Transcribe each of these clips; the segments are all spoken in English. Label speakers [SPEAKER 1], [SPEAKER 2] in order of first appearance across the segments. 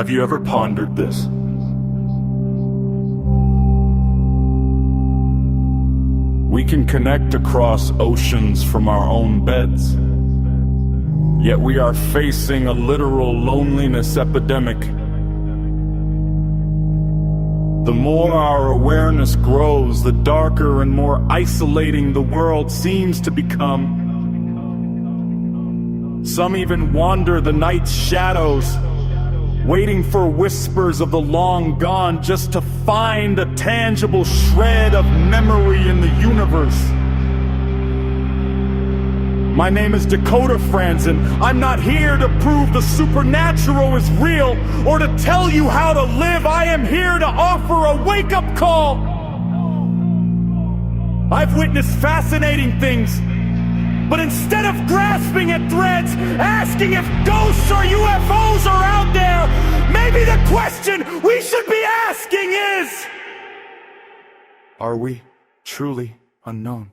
[SPEAKER 1] Have you ever pondered this? We can connect across oceans from our own beds, yet we are facing a literal loneliness epidemic. The more our awareness grows, the darker and more isolating the world seems to become. Some even wander the night's shadows, waiting for whispers of the long gone just to find a tangible shred of memory in the universe. My name is Dakota, friends, and I'm not here to prove the supernatural is real or to tell you how to live. I am here to offer a wake-up call. I've witnessed fascinating things, but instead of grasping at threads, asking if ghosts or UFOs are out there, maybe the question we should be asking is, are we truly unknown?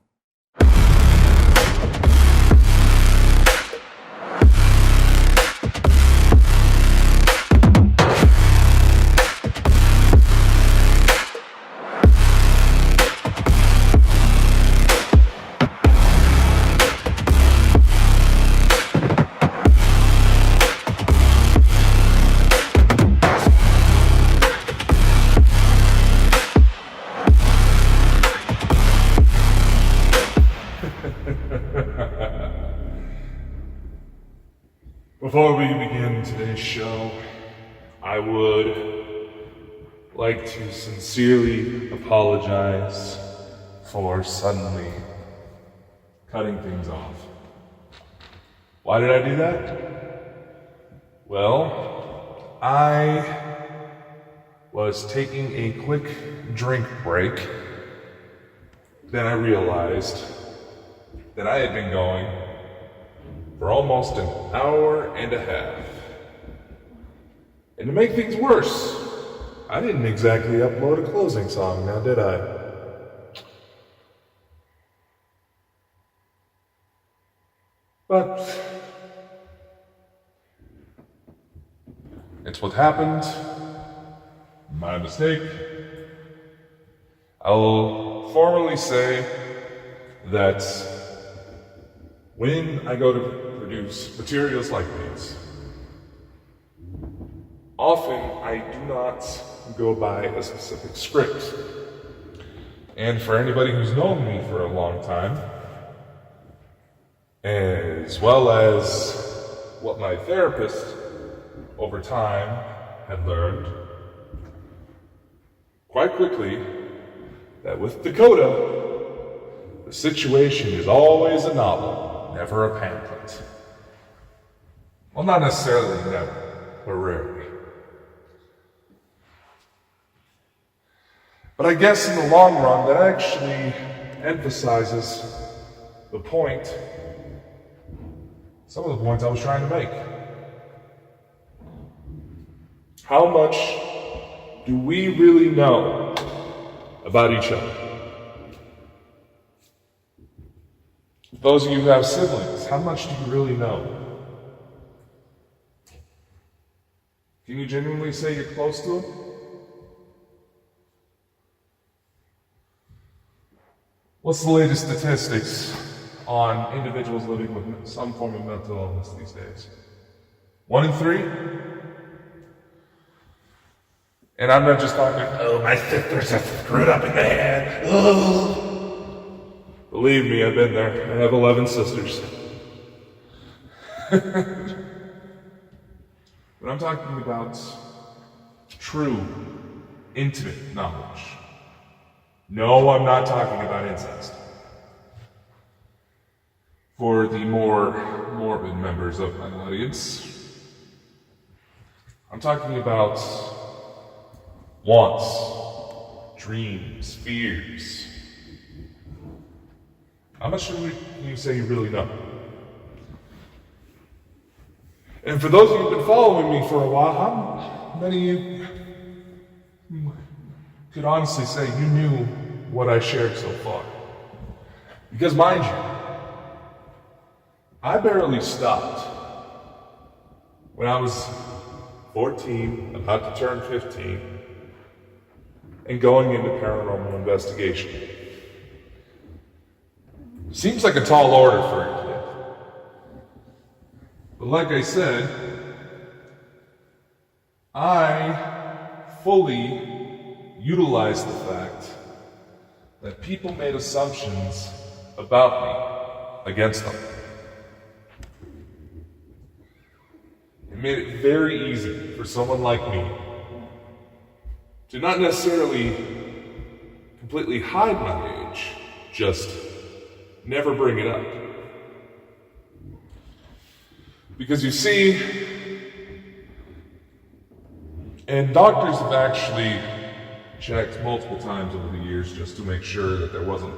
[SPEAKER 2] Before we begin today's show, I would like to sincerely apologize for suddenly cutting things off. Why did I do that? Well, I was taking a quick drink break. Then I realized that I had been going for almost an hour and a half. And to make things worse, I didn't exactly upload a closing song now, did I? But it's what happened. My mistake. I'll formally say that when I go to produce materials like these, often I do not go by a specific script. And for anybody who's known me for a long time, as well as what my therapist over time had learned quite quickly, that with Dakota, the situation is always a novel, never a pamphlet. Well, not necessarily never, but rarely. But I guess in the long run, that actually emphasizes the point, some of the points I was trying to make. How much do we really know about each other? Those of you who have siblings, how much do you really know? Can you genuinely say you're close to them? What's the latest statistics on individuals living with some form of mental illness these days? 1 in 3? And I'm not just talking, oh, my sisters are screwed up in the head. Oh. Believe me, I've been there. I have 11 sisters. But I'm talking about true, intimate knowledge. No, I'm not talking about incest. For the more morbid members of my audience, I'm talking about wants, dreams, fears. How much can you say you really know? And for those of you who've been following me for a while, how many of you could honestly say you knew what I shared so far? Because mind you, I barely stopped when I was 14, about to turn 15, and going into paranormal investigation. Seems like a tall order for a kid. But like I said, I fully utilize the fact that people made assumptions about me against them. It made it very easy for someone like me to not necessarily completely hide my age, just never bring it up. Because you see, and doctors have actually checked multiple times over the years just to make sure that there wasn't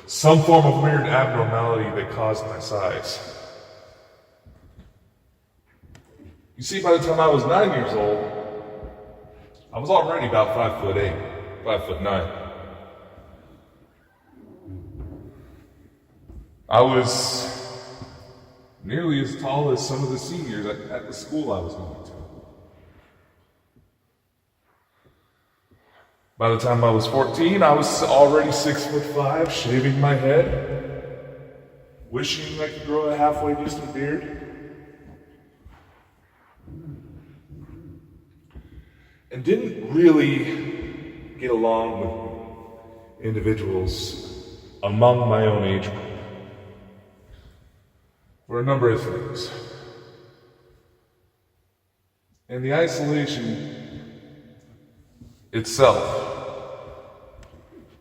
[SPEAKER 2] some form of weird abnormality that caused my size. You see, by the time I was 9 years old, I was already about 5'8", 5'9". I was nearly as tall as some of the seniors at the school I was going to. By the time I was 14, I was already 6'5", shaving my head, wishing I could grow a halfway decent beard. And didn't really get along with individuals among my own age group for a number of things. And the isolation itself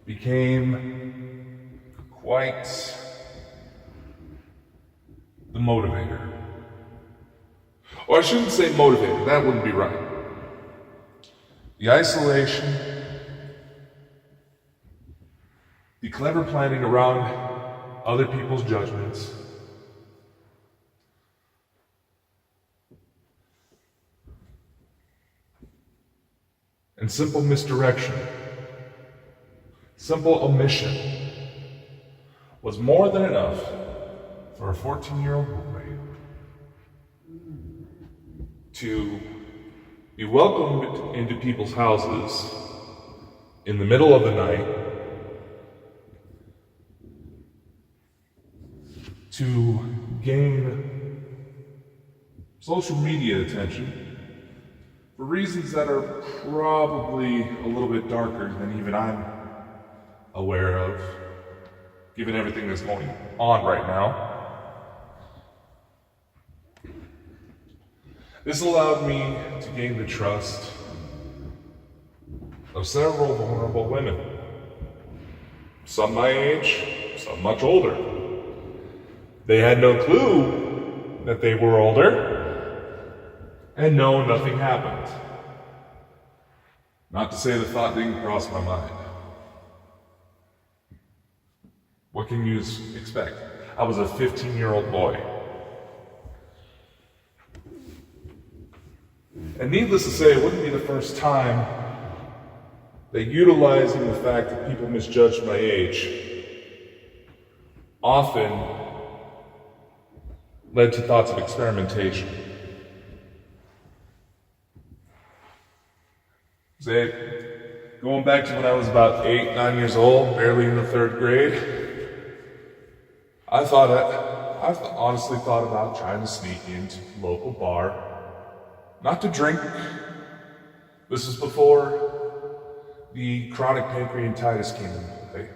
[SPEAKER 2] became quite the motivator. Or I shouldn't say motivator, that wouldn't be right. The isolation, the clever planning around other people's judgments, and simple misdirection, simple omission was more than enough for a 14-year-old boy to be welcomed into people's houses in the middle of the night, to gain social media attention for reasons that are probably a little bit darker than even I'm aware of, given everything that's going on right now. This allowed me to gain the trust of several vulnerable women. Some my age, some much older. They had no clue that they were older, and no, nothing happened. Not to say the thought didn't cross my mind. What can you expect? I was a 15-year-old boy. And needless to say, it wouldn't be the first time that utilizing the fact that people misjudged my age often led to thoughts of experimentation. Say, going back to when I was about 8, 9 years old, barely in the 3rd grade, I honestly thought about trying to sneak into the local bar. Not to drink. This is before the chronic pancreatitis came into play.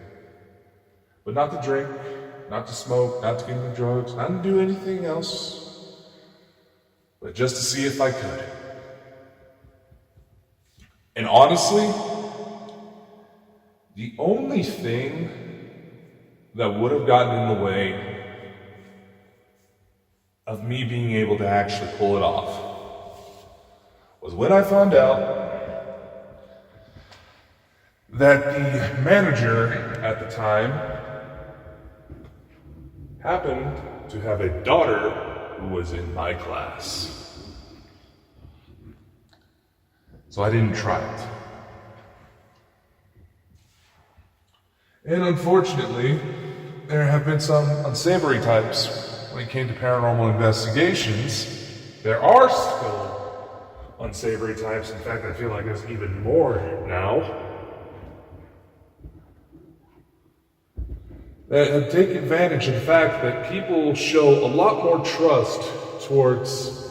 [SPEAKER 2] But not to drink, not to smoke, not to get into drugs, not to do anything else, but just to see if I could. And honestly, the only thing that would have gotten in the way of me being able to actually pull it off was when I found out that the manager at the time happened to have a daughter who was in my class. So I didn't try it. And unfortunately, there have been some unsavory types when it came to paranormal investigations. There are still unsavory types. In fact, I feel like there's even more now that have taken advantage of the fact that people show a lot more trust towards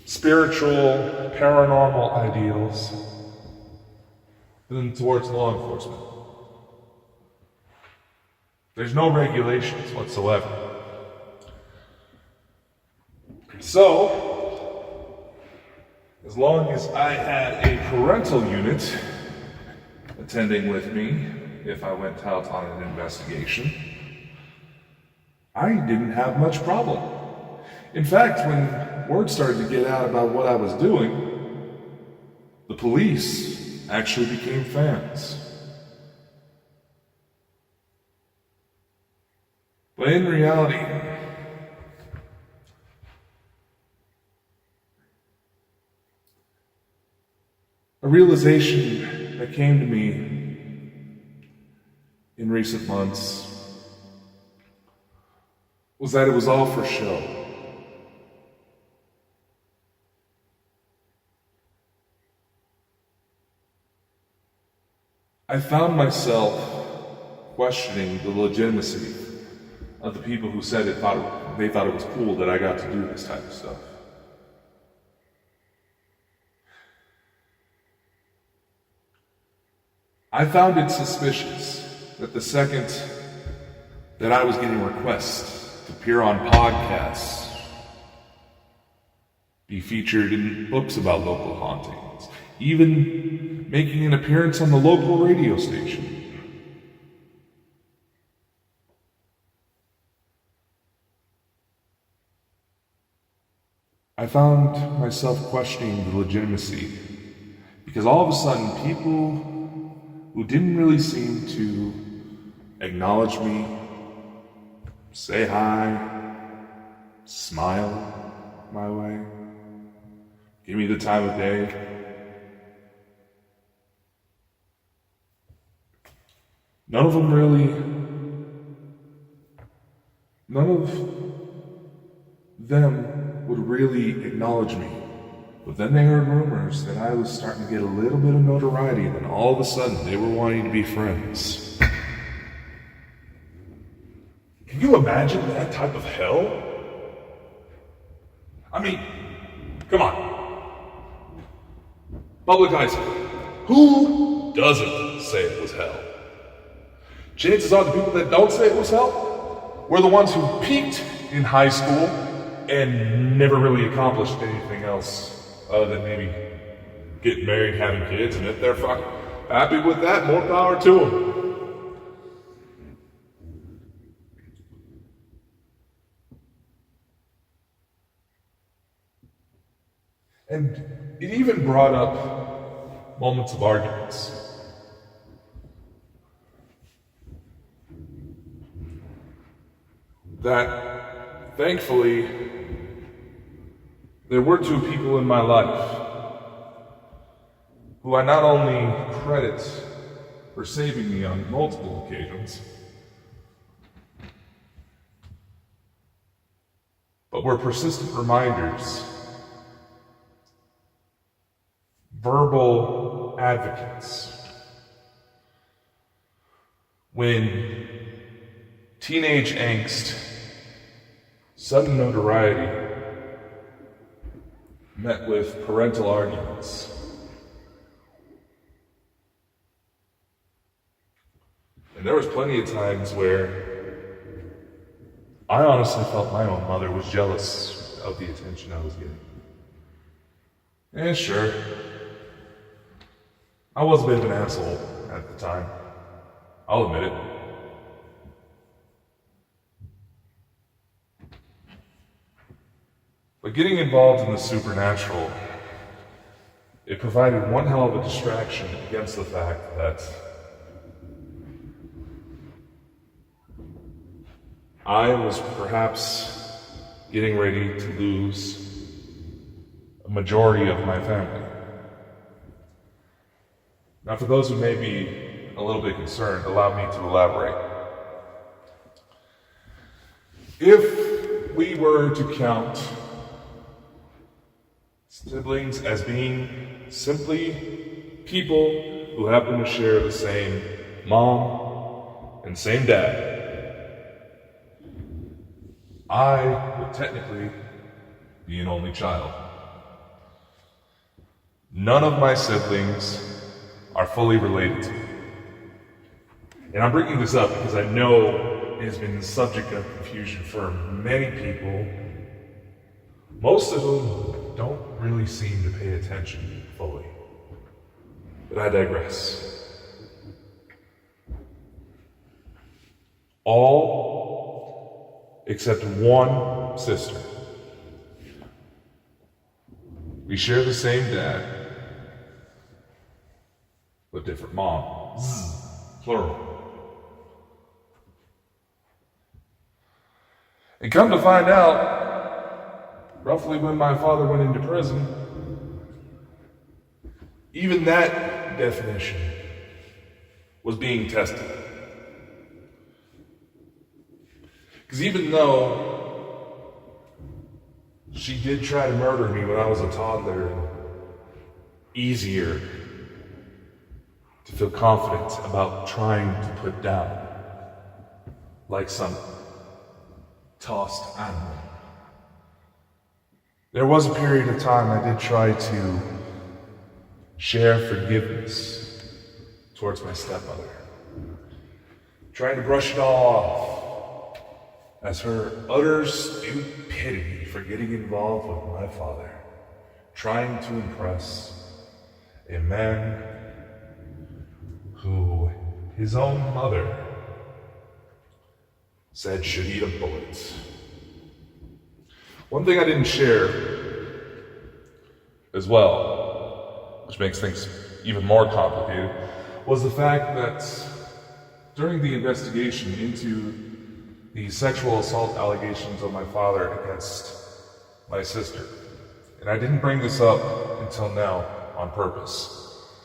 [SPEAKER 2] spiritual, paranormal ideals than towards law enforcement. There's no regulations whatsoever. So, as long as I had a parental unit attending with me, if I went out on an investigation, I didn't have much problem. In fact, when word started to get out about what I was doing, the police actually became fans. But in reality, a realization that came to me in recent months was that it was all for show. I found myself questioning the legitimacy of the people who said they thought it was cool that I got to do this type of stuff. I found it suspicious that the second that I was getting requests to appear on podcasts, be featured in books about local hauntings, even making an appearance on the local radio station, I found myself questioning the legitimacy, because all of a sudden people who didn't really seem to acknowledge me, say hi, smile my way, give me the time of day, none of them would really acknowledge me. But then they heard rumors that I was starting to get a little bit of notoriety, and then all of a sudden they were wanting to be friends. Can you imagine that type of hell? I mean, come on. Public high school. Who doesn't say it was hell? Chances are the people that don't say it was hell were the ones who peaked in high school and never really accomplished anything else other than maybe getting married, having kids, and if they're happy with that, more power to them. And it even brought up moments of arguments. That, thankfully, there were two people in my life who I not only credit for saving me on multiple occasions, but were persistent reminders, verbal advocates, when teenage angst, sudden notoriety, met with parental arguments. And there was plenty of times where I honestly felt my own mother was jealous of the attention I was getting. And sure, I was a bit of an asshole at the time. I'll admit it. But getting involved in the supernatural, it provided one hell of a distraction against the fact that I was perhaps getting ready to lose a majority of my family. Now, for those who may be a little bit concerned, allow me to elaborate. If we were to count Siblings as being simply people who happen to share the same mom and same dad. I would technically be an only child. None of my siblings are fully related to me. And I'm bringing this up because I know it has been the subject of confusion for many people, most of whom don't really seem to pay attention fully. But I digress. All except one sister. We share the same dad, but different moms. Plural. And come to find out, roughly when my father went into prison, even that definition was being tested. Because even though she did try to murder me when I was a toddler, and easier to feel confident about trying to put down, like some tossed animal. There was a period of time I did try to share forgiveness towards my stepmother, trying to brush it off as her utter stupidity for getting involved with my father, trying to impress a man who his own mother said should eat a bullet. One thing I didn't share as well, which makes things even more complicated, was the fact that during the investigation into the sexual assault allegations of my father against my sister, and I didn't bring this up until now on purpose,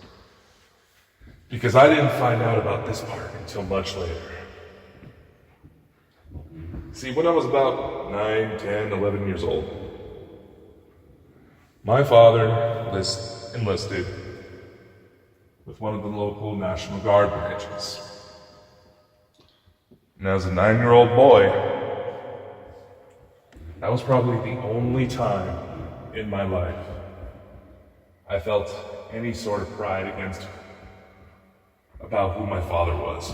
[SPEAKER 2] because I didn't find out about this part until much later. See, when I was about 9, 10, 11 years old, my father enlisted with one of the local National Guard branches. And as a 9-year-old boy, that was probably the only time in my life I felt any sort of pride about who my father was.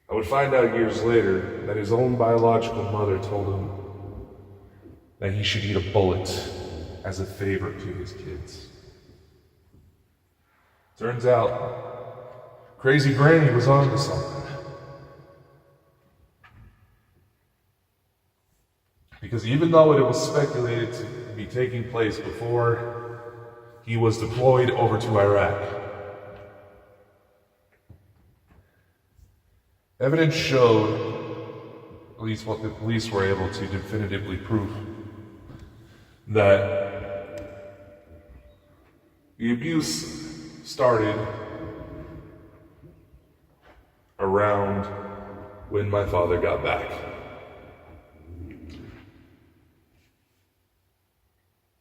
[SPEAKER 2] I would find out years later that his own biological mother told him that he should eat a bullet as a favor to his kids. Turns out, crazy Granny was onto something. Because even though it was speculated to be taking place before he was deployed over to Iraq, evidence showed, at least what the police were able to definitively prove, that the abuse started around when my father got back.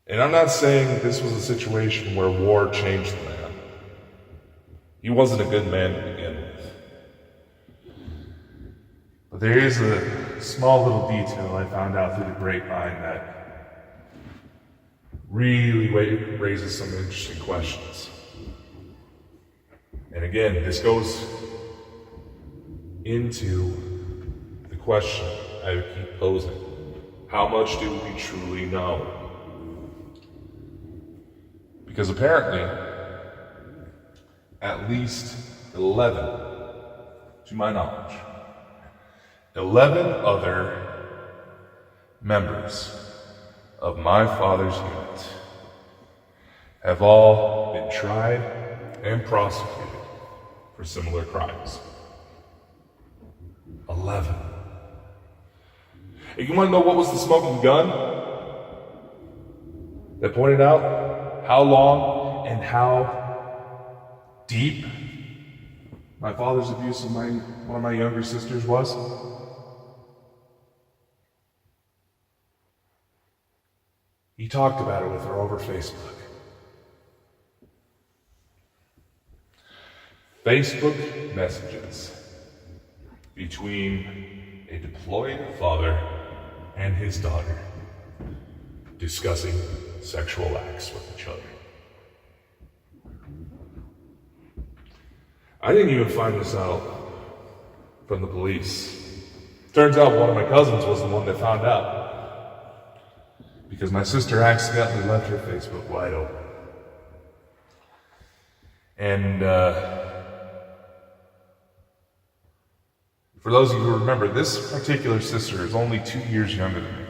[SPEAKER 2] And I'm not saying this was a situation where war changed the man. He wasn't a good man to begin with. But there is a small little detail I found out through the grapevine that really raises some interesting questions. And again, this goes into the question I would keep posing. How much do we truly know? Because apparently, at least 11, to my knowledge, 11 other members of my father's unit have all been tried and prosecuted for similar crimes. 11. And you want to know what was the smoking gun that pointed out how long and how deep my father's abuse of one of my younger sisters was? He talked about it with her over Facebook. Facebook messages between a deployed father and his daughter discussing sexual acts with each other. I didn't even find this out from the police. Turns out one of my cousins was the one that found out, because my sister accidentally left her Facebook wide open. And for those of you who remember, this particular sister is only 2 years younger than me.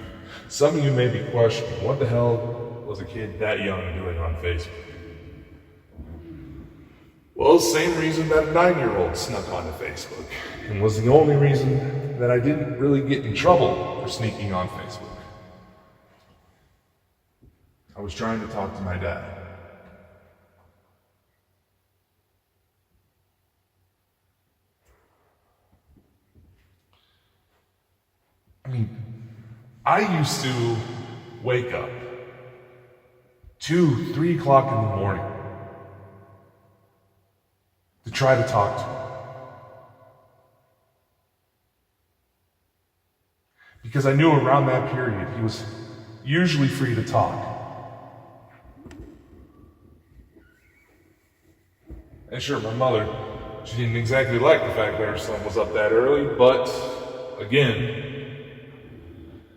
[SPEAKER 2] Some of you may be questioning, what the hell was a kid that young doing on Facebook? Well, same reason that a 9-year-old snuck onto Facebook, and was the only reason that I didn't really get in trouble for sneaking on Facebook. I was trying to talk to my dad. I mean, I used to wake up 2, 3 o'clock in the morning to try to talk to him. Because I knew around that period he was usually free to talk. And sure, my mother, she didn't exactly like the fact that her son was up that early, but again,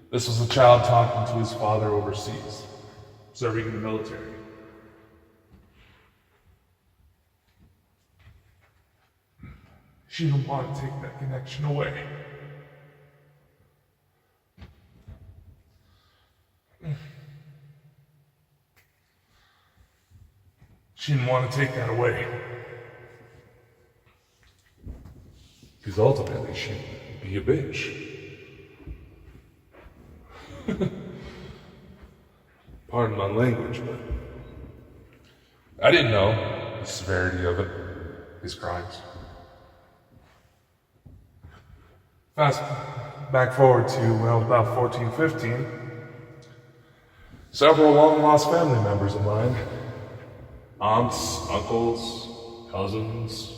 [SPEAKER 2] this was a child talking to his father overseas, serving in the military. She didn't want to take that connection away. She didn't want to take that away. Because ultimately she'd be a bitch. Pardon my language, but I didn't know the severity of it, his crimes. Fast back forward to when I was about 14, 15, several long-lost family members of mine, aunts, uncles, cousins,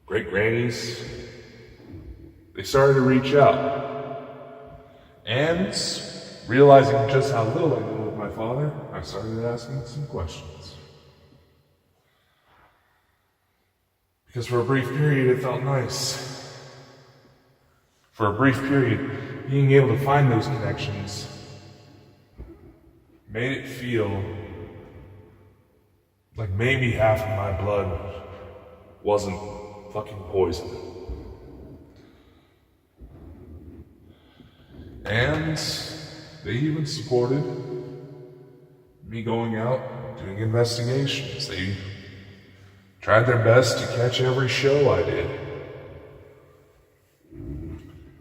[SPEAKER 2] great-grannies, they started to reach out. And realizing just how little I knew of my father, I started asking some questions. Because for a brief period, it felt nice. For a brief period, being able to find those connections made it feel like maybe half of my blood wasn't fucking poison. And they even supported me going out, doing investigations. They tried their best to catch every show I did.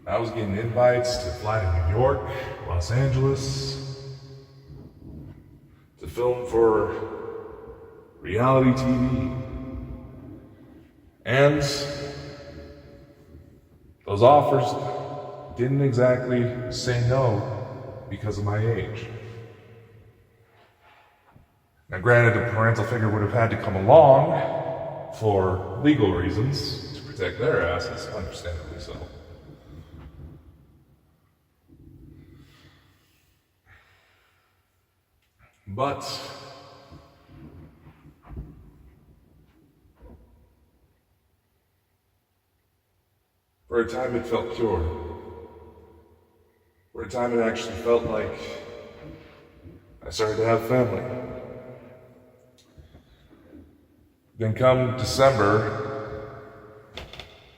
[SPEAKER 2] I was getting invites to fly to New York, Los Angeles, to film for reality TV. And those offers didn't exactly say no because of my age. Now granted, a parental figure would have had to come along for legal reasons to protect their asses, understandably so. But for a time it felt pure. For a time it actually felt like I started to have family. Then come December,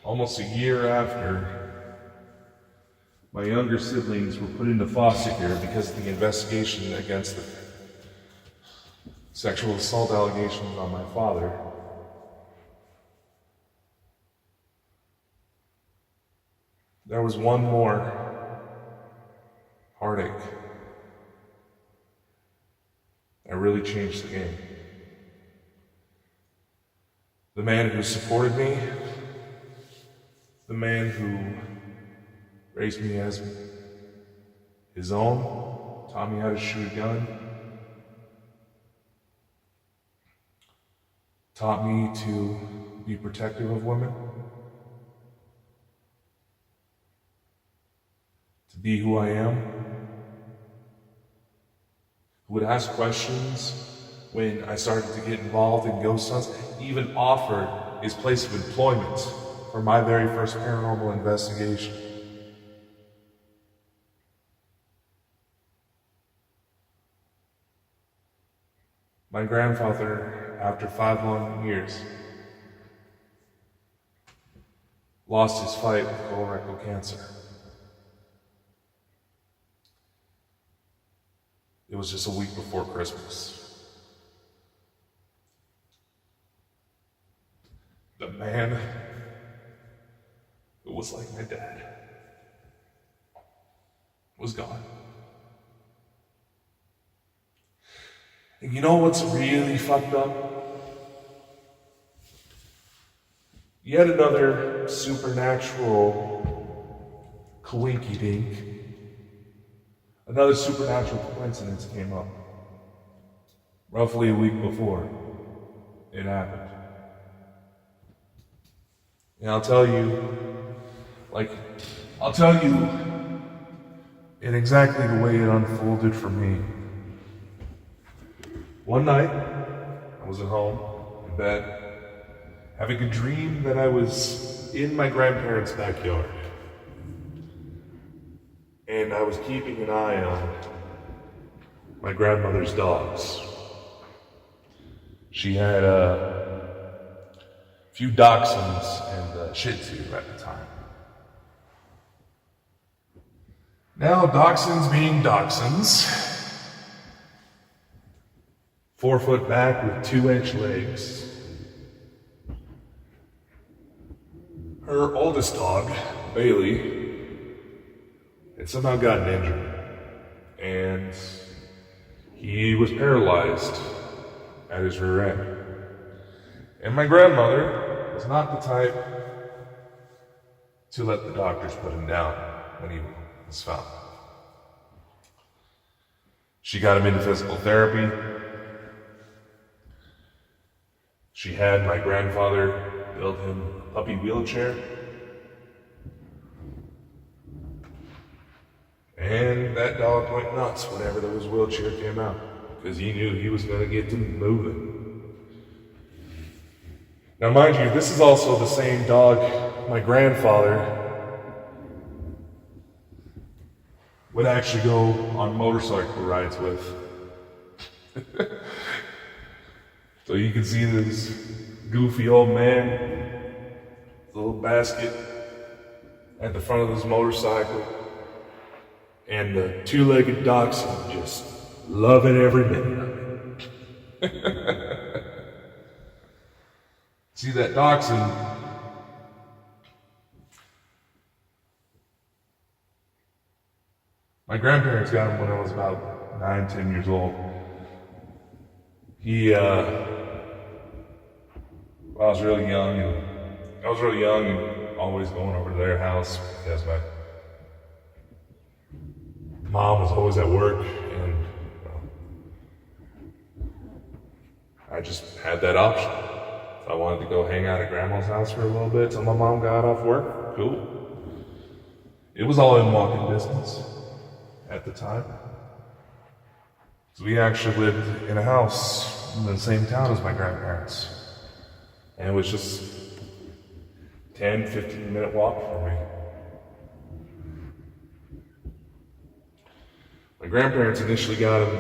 [SPEAKER 2] almost a year after, my younger siblings were put into foster care because of the investigation against the sexual assault allegations on my father. There was one more heartache that really changed the game. The man who supported me, the man who raised me as his own, taught me how to shoot a gun, taught me to be protective of women, to be who I am, who would ask questions when I started to get involved in ghost hunts, even offered his place of employment for my very first paranormal investigation. My grandfather, after 5 long years, lost his fight with colorectal cancer. It was just a week before Christmas. The man who was like my dad was gone. And you know what's really fucked up? Yet another supernatural coinky-dink, another supernatural coincidence came up. Roughly a week before it happened. And I'll tell you in exactly the way it unfolded for me. One night, I was at home, in bed, having a dream that I was in my grandparents' backyard. And I was keeping an eye on my grandmother's dogs. She had a few dachshunds and a Shih Tzu at the time. Now, dachshunds being dachshunds, 4 foot back with 2-inch legs. Her oldest dog, Bailey, had somehow gotten injured, and he was paralyzed at his rear end. And my grandmother was not the type to let the doctors put him down when he was found. She got him into physical therapy. She had my grandfather build him a puppy wheelchair. And that dog went nuts whenever those wheelchair came out, because he knew he was going to get to moving. Now, mind you, this is also the same dog my grandfather would actually go on motorcycle rides with. So you can see this goofy old man, with a little basket at the front of his motorcycle, and the 2-legged dachshund just loving every minute of it. See, that dachshund, my grandparents got him when I was about 9, 10 years old. I was really young and always going over to their house because my mom was always at work, and I just had that option. If I wanted to go hang out at grandma's house for a little bit till my mom got off work, cool. It was all in walking distance at the time. So we actually lived in a house in the same town as my grandparents. And it was just 10, 15-minute walk for me. My grandparents initially got him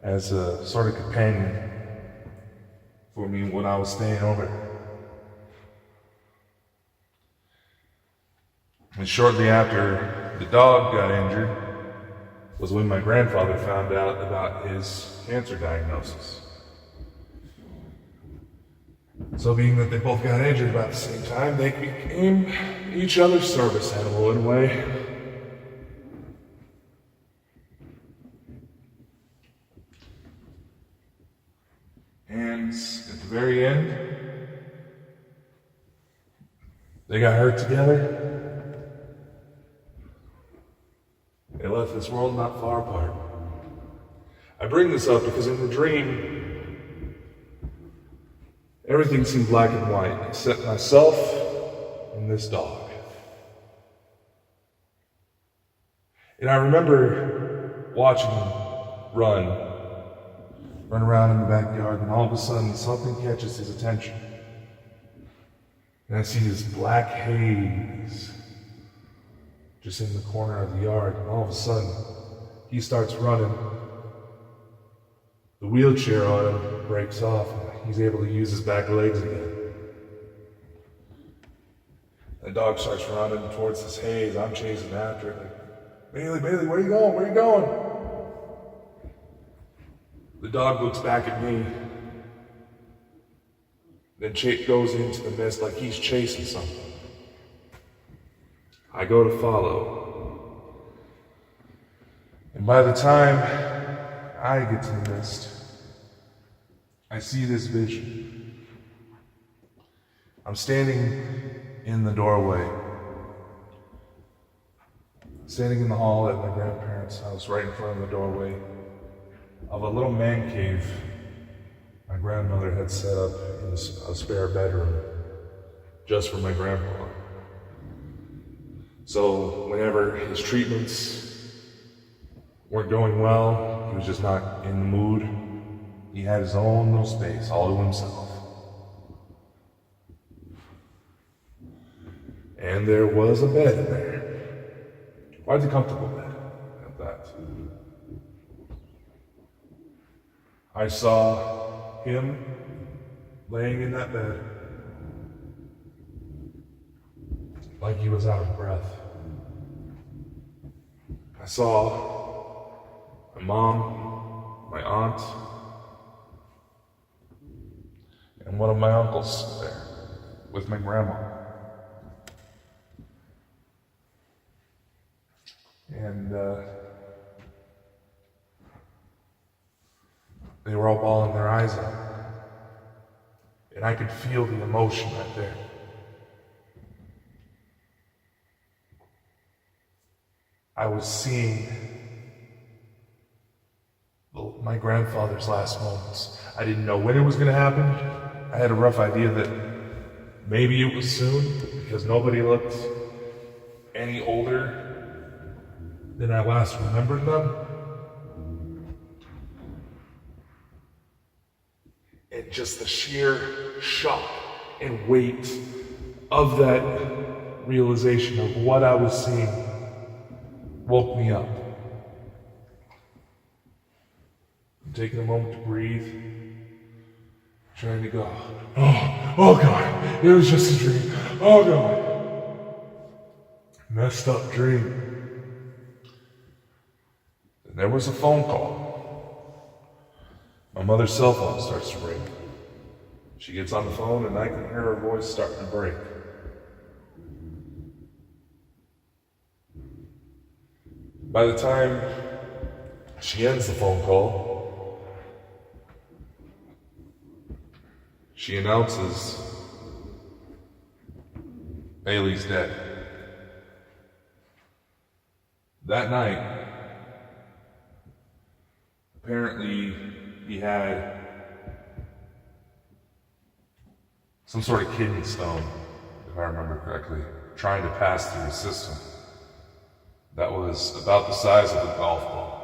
[SPEAKER 2] as a sort of companion for me when I was staying over. And shortly after the dog got injured was when my grandfather found out about his cancer diagnosis. So being that they both got injured about the same time, they became each other's service animal in a way. And at the very end, they got hurt together. They left this world not far apart. I bring this up because in the dream, everything seemed black and white except myself and this dog. And I remember watching him run around in the backyard, and all of a sudden something catches his attention. And I see this black haze just in the corner of the yard, and all of a sudden he starts running. The wheelchair on him breaks off, and he's able to use his back legs again. The dog starts running towards this haze. I'm chasing after it. Like, Bailey, where are you going? Where are you going? The dog looks back at me, then goes into the mist like he's chasing something. I go to follow. And by the time I get to the mist, I see this vision. I'm standing in the doorway, standing in the hall at my grandparents' house, right in front of the doorway of a little man cave my grandmother had set up in a spare bedroom just for my grandpa. So whenever his treatments weren't going well, he was just not in the mood, he had his own little space all to himself. And there was a bed in there. Quite a comfortable bed at that. I saw him laying in that bed like he was out of breath. I saw my mom, my aunt, and one of my uncles there with my grandma. And they were all bawling their eyes out. And I could feel the emotion right there. I was seeing my grandfather's last moments. I didn't know when it was going to happen. I had a rough idea that maybe it was soon, because nobody looked any older than I last remembered them. And just the sheer shock and weight of that realization of what I was seeing woke me up. I'm taking a moment to breathe, trying to go, oh God, it was just a dream. Oh God. Messed up dream. And there was a phone call. My mother's cell phone starts to ring. She gets on the phone and I can hear her voice starting to break. By the time she ends the phone call, she announces Bailey's dead. That night, apparently he had some sort of kidney stone, if I remember correctly, trying to pass through his system. That was about the size of a golf ball.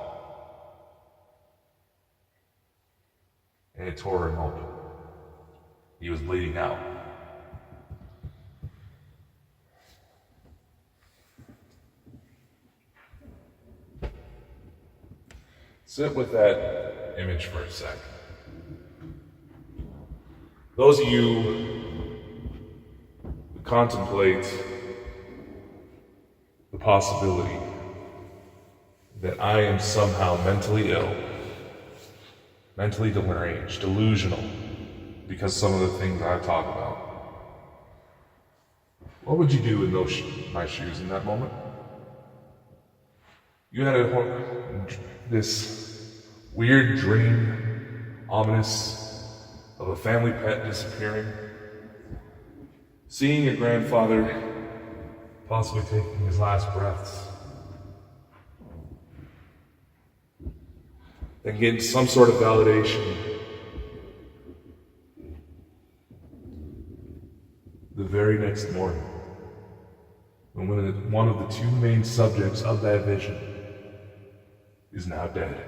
[SPEAKER 2] And it tore him open. He was bleeding out. Sit with that image for a second. Those of you who contemplate the possibility that I am somehow mentally ill, mentally deranged, delusional, because some of the things I talk about, what would you do in my shoes in that moment? You had this weird dream, ominous, of a family pet disappearing, seeing your grandfather possibly taking his last breaths, then getting some sort of validation the very next morning, when one of the two main subjects of that vision is now dead.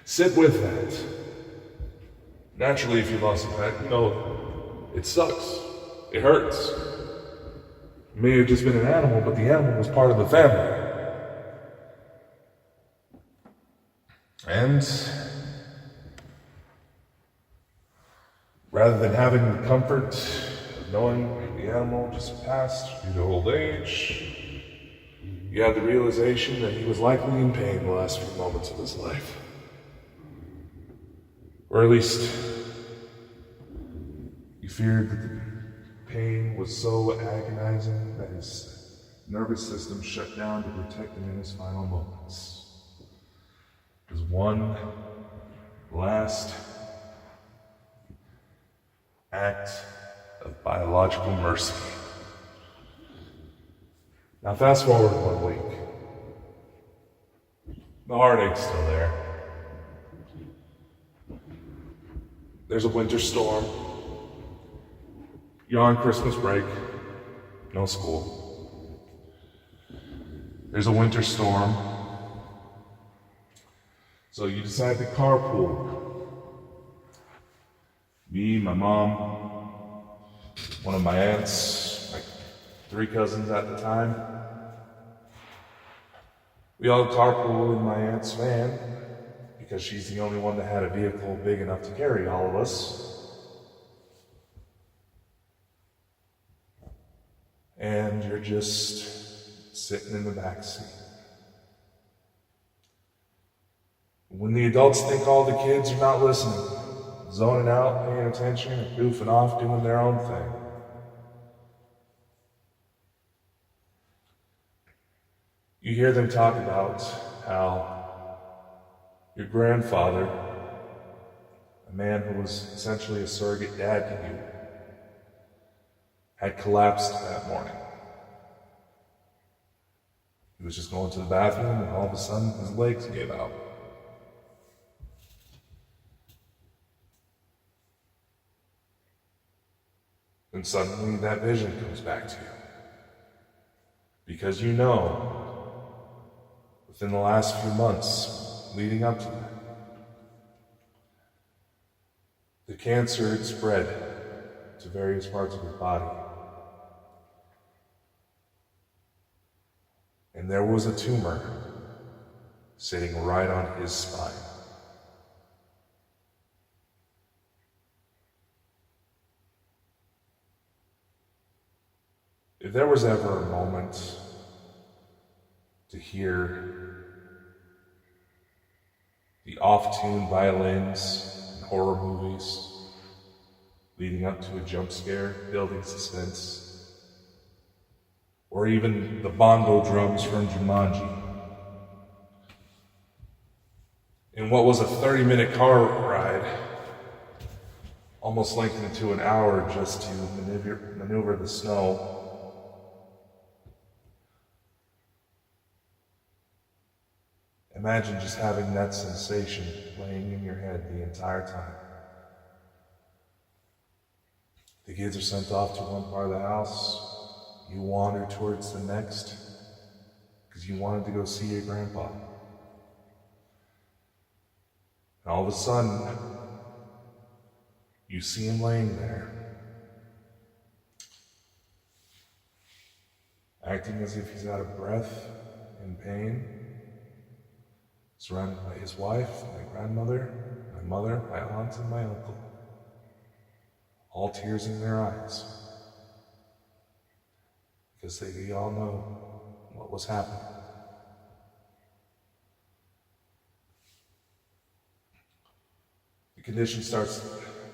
[SPEAKER 2] Sit with that. Naturally, if you lost a pet, you know it sucks. It hurts. It may have just been an animal, but the animal was part of the family. And rather than having the comfort of knowing the animal just passed due to old age, you had the realization that he was likely in pain the last few moments of his life. Or at least, you feared that the pain was so agonizing that his nervous system shut down to protect him in his final moments. It was one last act of biological mercy. Now fast forward 1 week. The heartache's still there. There's a winter storm. You're on Christmas break. No school. There's a winter storm. So you decide to carpool. Me, my mom, one of my aunts, like 3 cousins at the time. We all carpool in my aunt's van because she's the only one that had a vehicle big enough to carry all of us. And you're just sitting in the back seat. When the adults think all the kids are not listening, zoning out, paying attention, and goofing off, doing their own thing. You hear them talk about how your grandfather, a man who was essentially a surrogate dad to you, had collapsed that morning. He was just going to the bathroom and all of a sudden his legs gave out. And suddenly that vision comes back to you. Because you know, within the last few months leading up to that, the cancer had spread to various parts of his body. And there was a tumor sitting right on his spine. If there was ever a moment to hear the off-tuned violins in horror movies leading up to a jump scare, building suspense, or even the bongo drums from Jumanji, in what was a 30-minute car ride, almost lengthened into an hour just to maneuver the snow, imagine just having that sensation playing in your head the entire time. The kids are sent off to one part of the house. You wander towards the next because you wanted to go see your grandpa. And all of a sudden, you see him laying there, acting as if he's out of breath, in pain, surrounded by his wife, my grandmother, my mother, my aunt, and my uncle, all tears in their eyes, because they all know what was happening. The condition starts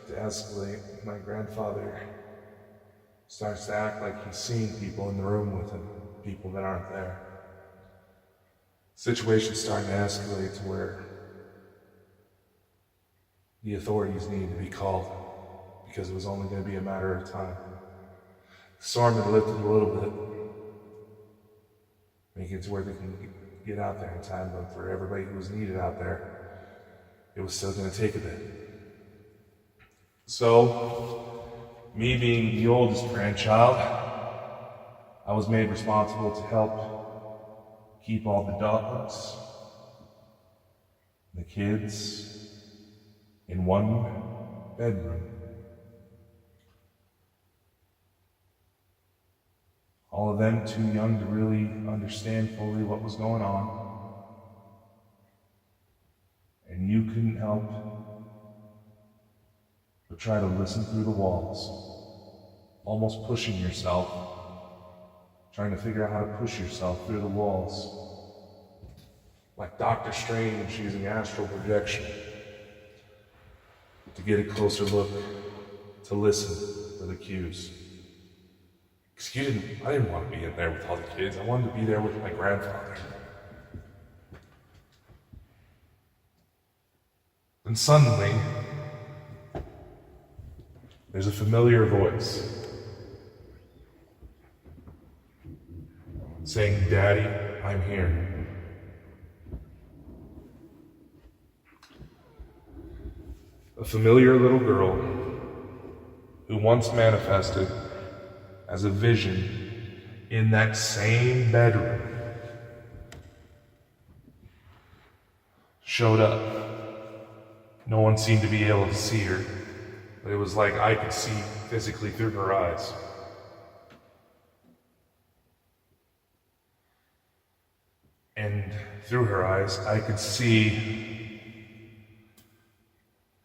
[SPEAKER 2] to escalate. My grandfather starts to act like he's seeing people in the room with him, people that aren't there. Situation's starting to escalate to where the authorities needed to be called because it was only going to be a matter of time. The storm had lifted a little bit, making it to where they can get out there in time, but for everybody who was needed out there, it was still going to take a bit. So, me being the oldest grandchild, I was made responsible to help keep all the dogs, the kids, in one bedroom. All of them too young to really understand fully what was going on. And you couldn't help but try to listen through the walls, almost pushing yourself, trying to figure out how to push yourself through the walls. Like Dr. Strange using astral projection to get a closer look, to listen for the cues. Because I didn't want to be in there with all the kids. I wanted to be there with my grandfather. And suddenly, there's a familiar voice saying, "Daddy, I'm here." A familiar little girl who once manifested as a vision in that same bedroom showed up. No one seemed to be able to see her, but it was like I could see physically through her eyes. And through her eyes, I could see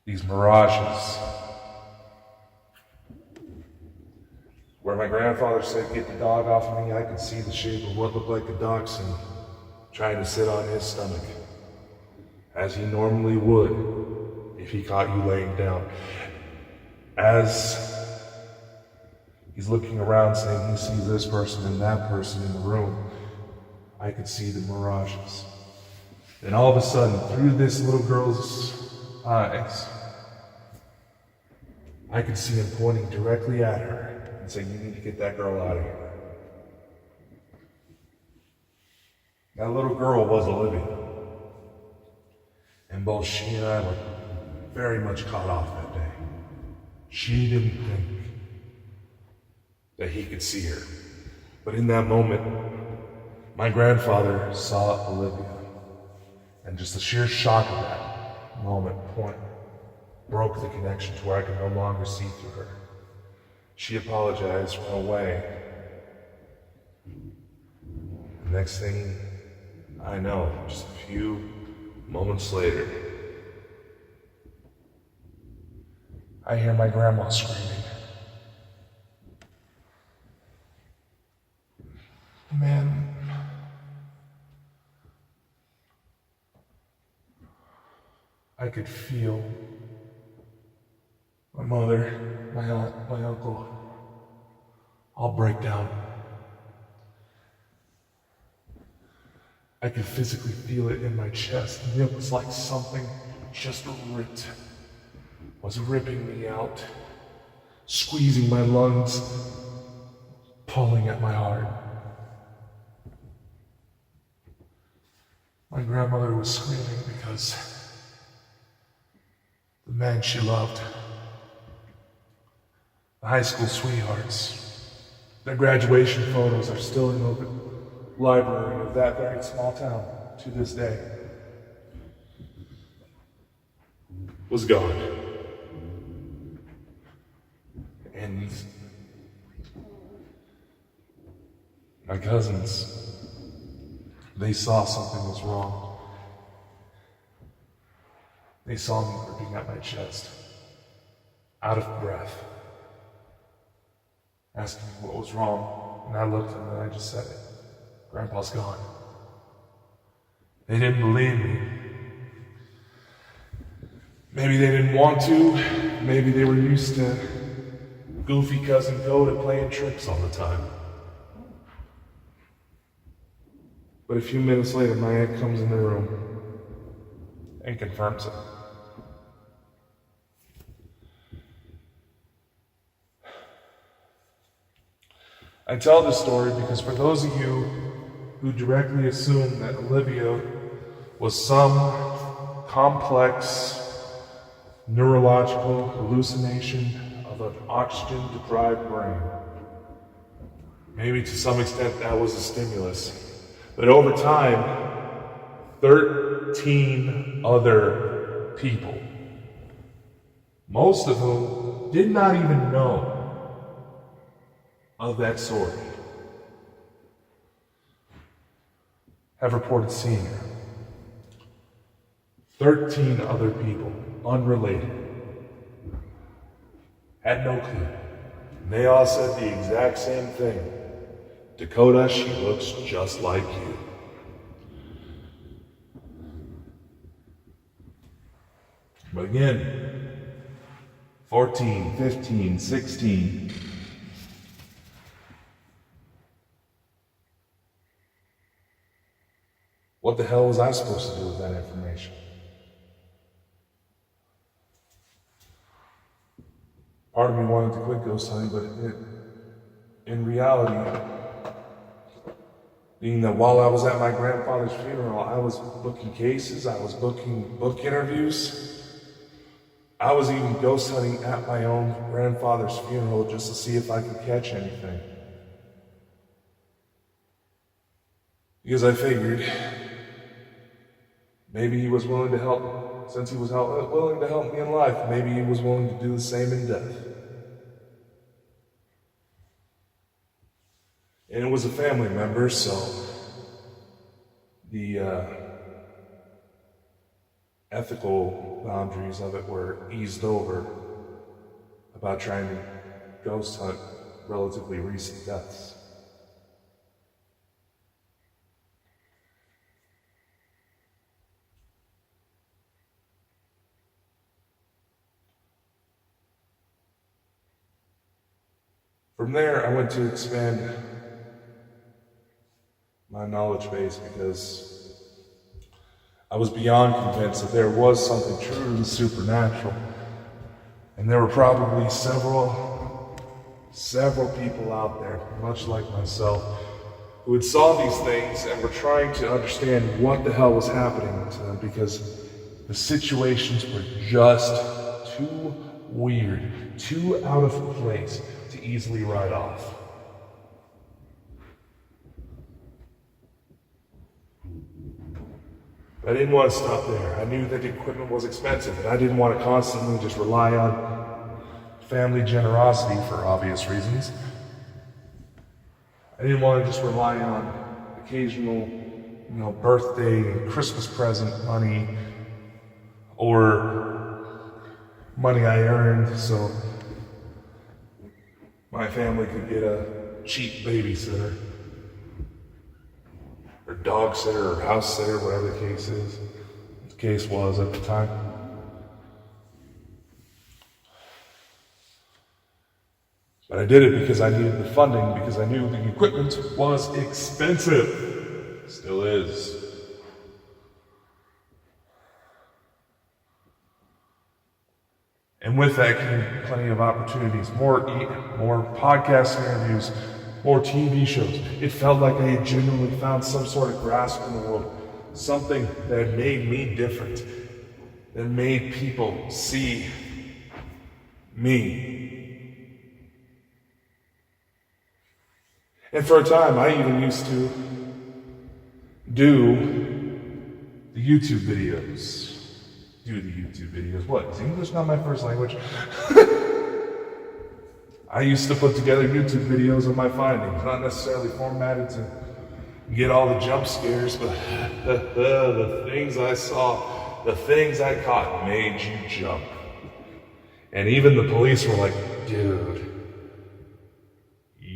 [SPEAKER 2] these mirages. Where my grandfather said, "Get the dog off of me," I could see the shape of what looked like a dachshund trying to sit on his stomach, as he normally would if he caught you laying down. As he's looking around saying he sees this person and that person in the room, I could see the mirages. And all of a sudden, through this little girl's eyes, I could see him pointing directly at her and saying, "You need to get that girl out of here." That little girl was Olivia. And both she and I were very much caught off that day. She didn't think that he could see her. But in that moment, my grandfather saw Olivia. And just the sheer shock of that moment broke the connection to where I could no longer see through her. She apologized, ran away. The next thing I know, just a few moments later, I hear my grandma screaming. Man, I could feel my mother, my aunt, my uncle all break down. I could physically feel it in my chest, and it was like something just was ripping me out, squeezing my lungs, pulling at my heart. My grandmother was screaming because the man she loved, the high school sweethearts, their graduation photos are still in the library of that very small town to this day, was gone. And my cousins, they saw something was wrong. They saw me gripping at my chest, out of breath, asking me what was wrong. And I looked and then I just said it. Grandpa's gone. They didn't believe me. Maybe they didn't want to. Maybe they were used to goofy cousin Dakota playing tricks all the time. But a few minutes later, my aunt comes in the room and confirms it. I tell this story because for those of you who directly assume that Olivia was some complex neurological hallucination of an oxygen-deprived brain, maybe to some extent that was a stimulus, but over time, 13 other people, most of whom did not even know of that story, have reported seeing her. 13 other people, unrelated, had no clue. And they all said the exact same thing. Dakota, she looks just like you. But again, 14, 15, 16. What the hell was I supposed to do with that information? Part of me wanted to quit ghost hunting, but in reality, being that while I was at my grandfather's funeral, I was booking cases, I was booking book interviews, I was even ghost hunting at my own grandfather's funeral just to see if I could catch anything. Because I figured maybe he was willing to help, since he was willing to help me in life, maybe he was willing to do the same in death. And it was a family member, so the ethical boundaries of it were eased over about trying to ghost hunt relatively recent deaths. From there, I went to expand my knowledge base because I was beyond convinced that there was something true to the supernatural. And there were probably several people out there, much like myself, who had saw these things and were trying to understand what the hell was happening to them because the situations were just too weird, too out of place to easily write off. I didn't want to stop there. I knew that the equipment was expensive, and I didn't want to constantly just rely on family generosity for obvious reasons. I didn't want to just rely on occasional, birthday and Christmas present money or money I earned so my family could get a cheap babysitter or dog sitter or house sitter, whatever the case was at the time. But I did it because I needed the funding, because I knew the equipment was expensive. Still is. And with that came plenty of opportunities, more podcast interviews, more TV shows. It felt like I had genuinely found some sort of grasp in the world, something that made me different, that made people see me. And for a time, I even used to do the YouTube videos. What? Is English not my first language? I used to put together YouTube videos of my findings, not necessarily formatted to get all the jump scares, but the things I saw, the things I caught made you jump. And even the police were like, dude,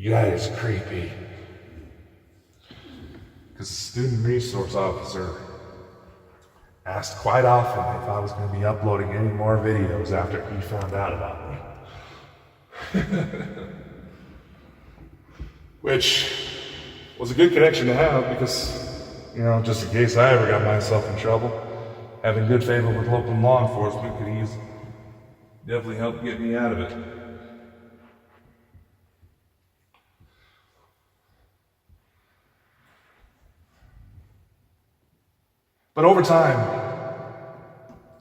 [SPEAKER 2] that is creepy. Because the student resource officer asked quite often if I was going to be uploading any more videos after he found out about me. Which was a good connection to have because, just in case I ever got myself in trouble, having good favor with local law enforcement could definitely help get me out of it. But over time,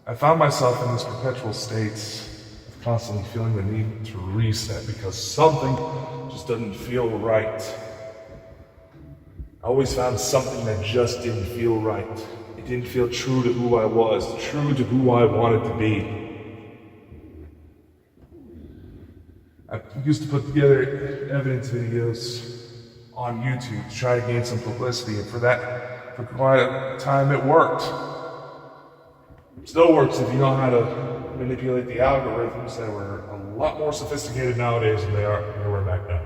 [SPEAKER 2] I found myself in this perpetual state of constantly feeling the need to reset because something just doesn't feel right. I always found something that just didn't feel right. It didn't feel true to who I was, true to who I wanted to be. I used to put together evidence videos on YouTube to try to gain some publicity, and for quite a time it worked. It still works if you know how to manipulate the algorithms that were a lot more sophisticated nowadays than they were back then.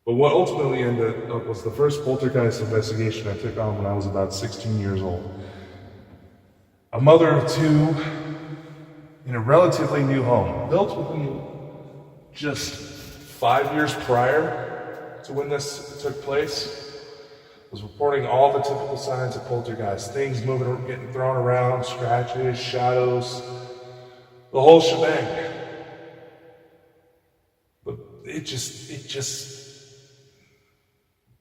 [SPEAKER 2] But what ultimately ended up was the first poltergeist investigation I took on when I was about 16 years old. A mother of two in a relatively new home, built within just 5 years prior to when this took place, was reporting all the typical signs of poltergeist. Things moving, getting thrown around, scratches, shadows, the whole shebang. But it just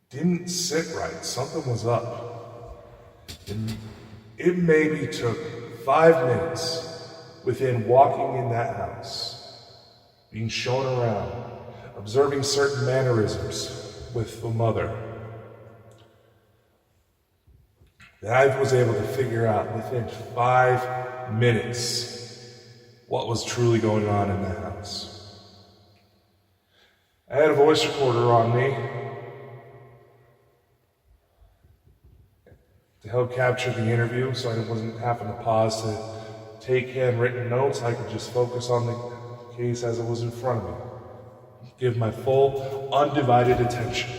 [SPEAKER 2] didn't sit right. Something was up. And it maybe took 5 minutes within walking in that house, being shown around, observing certain mannerisms with the mother, that I was able to figure out within 5 minutes what was truly going on in that house. I had a voice recorder on me to help capture the interview, so I wasn't having to pause to take handwritten notes. I could just focus on the case as it was in front of me. Give my full, undivided attention.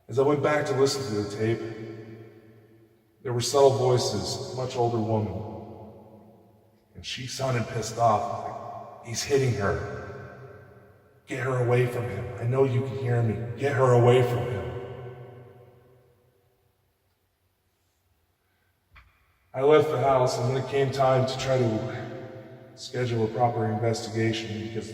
[SPEAKER 2] As I went back to listen to the tape, there were subtle voices, a much older woman. And she sounded pissed off, like, he's hitting her. Get her away from him. I know you can hear me. Get her away from him. I left the house, and when it came time to try to schedule a proper investigation, because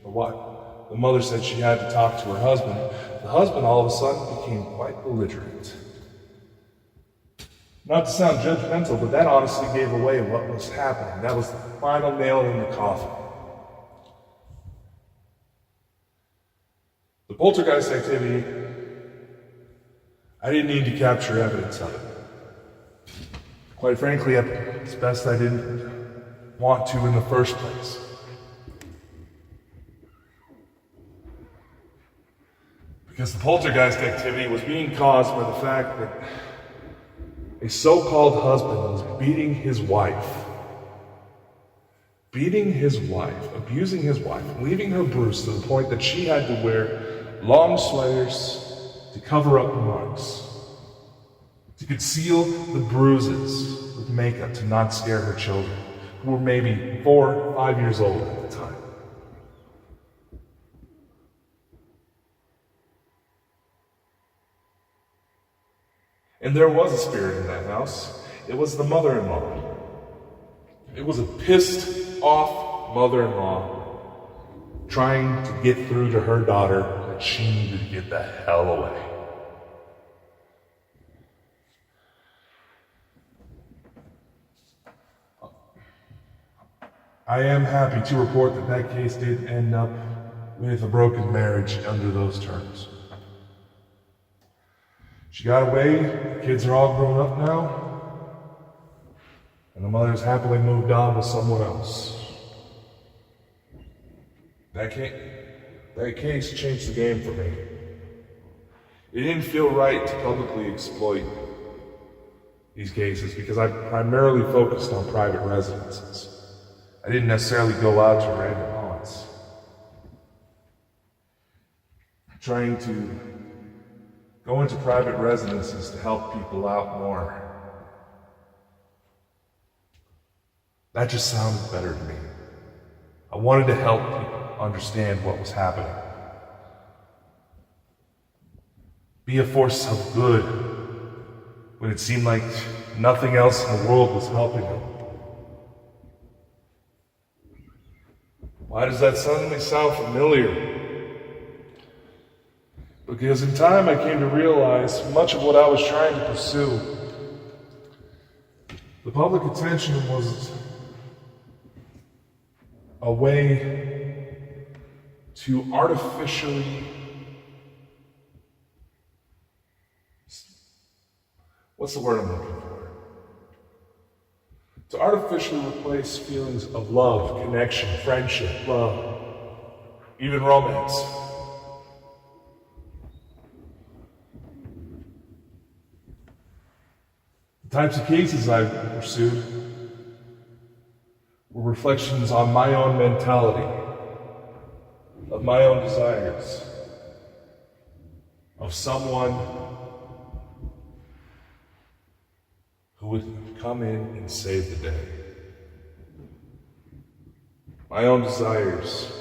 [SPEAKER 2] the mother said she had to talk to her husband, the husband all of a sudden became quite belligerent. Not to sound judgmental, but that honestly gave away what was happening. That was the final nail in the coffin. The poltergeist activity, I didn't need to capture evidence of it. Quite frankly, it's best I didn't want to in the first place. Because the poltergeist activity was being caused by the fact that a so-called husband was beating his wife, abusing his wife, leaving her bruised to the point that she had to wear long sweaters to cover up the marks, to conceal the bruises with makeup to not scare her children, who were maybe 4 or 5 years old at the time. And there was a spirit in that house. It was the mother-in-law. It was a pissed off mother-in-law trying to get through to her daughter that she needed to get the hell away. I am happy to report that that case did end up with a broken marriage under those terms. She got away, the kids are all grown up now, and the mother's happily moved on with someone else. That case changed the game for me. It didn't feel right to publicly exploit these cases because I primarily focused on private residences. I didn't necessarily go out to random haunts. Trying to go into private residences to help people out more. That just sounded better to me. I wanted to help people understand what was happening. Be a force of good when it seemed like nothing else in the world was helping them. Why does that suddenly sound familiar? Because in time I came to realize much of what I was trying to pursue. The public attention was a way to artificially, what's the word I'm looking for? To artificially replace feelings of love, connection, friendship, love, even romance. The types of cases I pursued were reflections on my own mentality, of my own desires, of someone who would come in and save the day. My own desires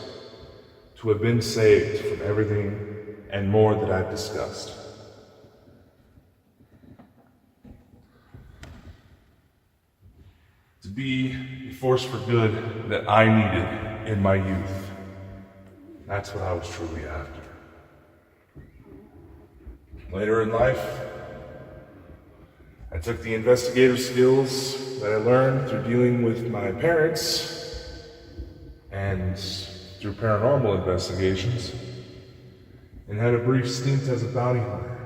[SPEAKER 2] to have been saved from everything and more that I've discussed. To be a force for good that I needed in my youth. That's what I was truly after. Later in life, I took the investigative skills that I learned through dealing with my parents and through paranormal investigations and had a brief stint as a bounty hunter.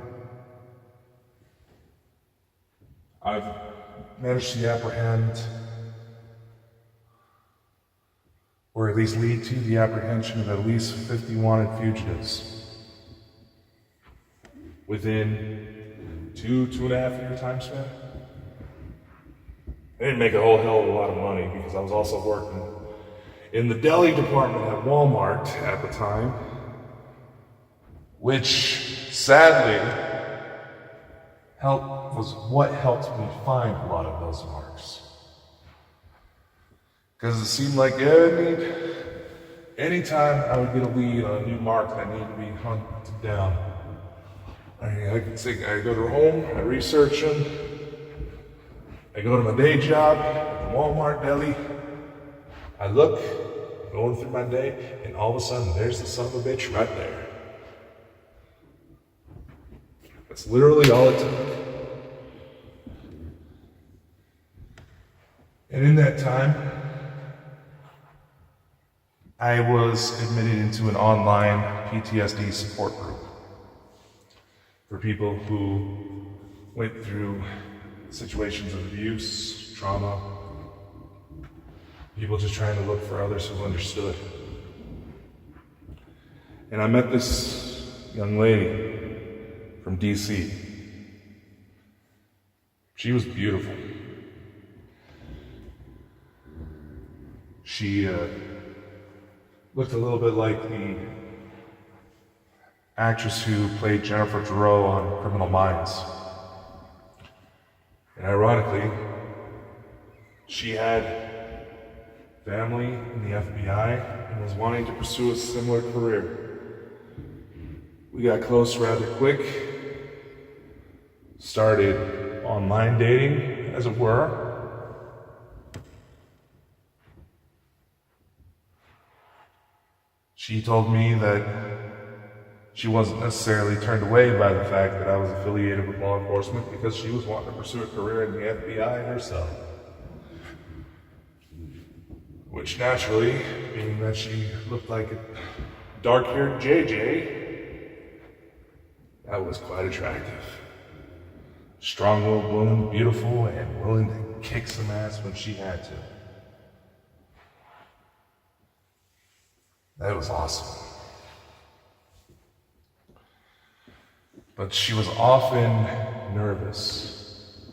[SPEAKER 2] I've managed to apprehend, or at least lead to the apprehension of at least 50 wanted fugitives within 2.5 year time span. I didn't make a whole hell of a lot of money because I was also working in the deli department at Walmart at the time, which sadly was what helped me find a lot of those marks. Because it seemed like any time I would get a lead on a new mark that needed to be hunted down, I go to home, I research them, I go to my day job at the Walmart deli, I look, going through my day, and all of a sudden there's the son of a bitch right there. That's literally all it took. And in that time, I was admitted into an online PTSD support group for people who went through situations of abuse, trauma, people just trying to look for others who understood. And I met this young lady from DC. She was beautiful. She looked a little bit like the actress who played Jennifer Drew on Criminal Minds. And ironically, she had family in the FBI and was wanting to pursue a similar career. We got close rather quick, started online dating, as it were. She told me that she wasn't necessarily turned away by the fact that I was affiliated with law enforcement because she was wanting to pursue a career in the FBI herself. Which naturally, being that she looked like a dark-haired JJ, that was quite attractive. Strong-willed woman, beautiful, and willing to kick some ass when she had to. That was awesome. But she was often nervous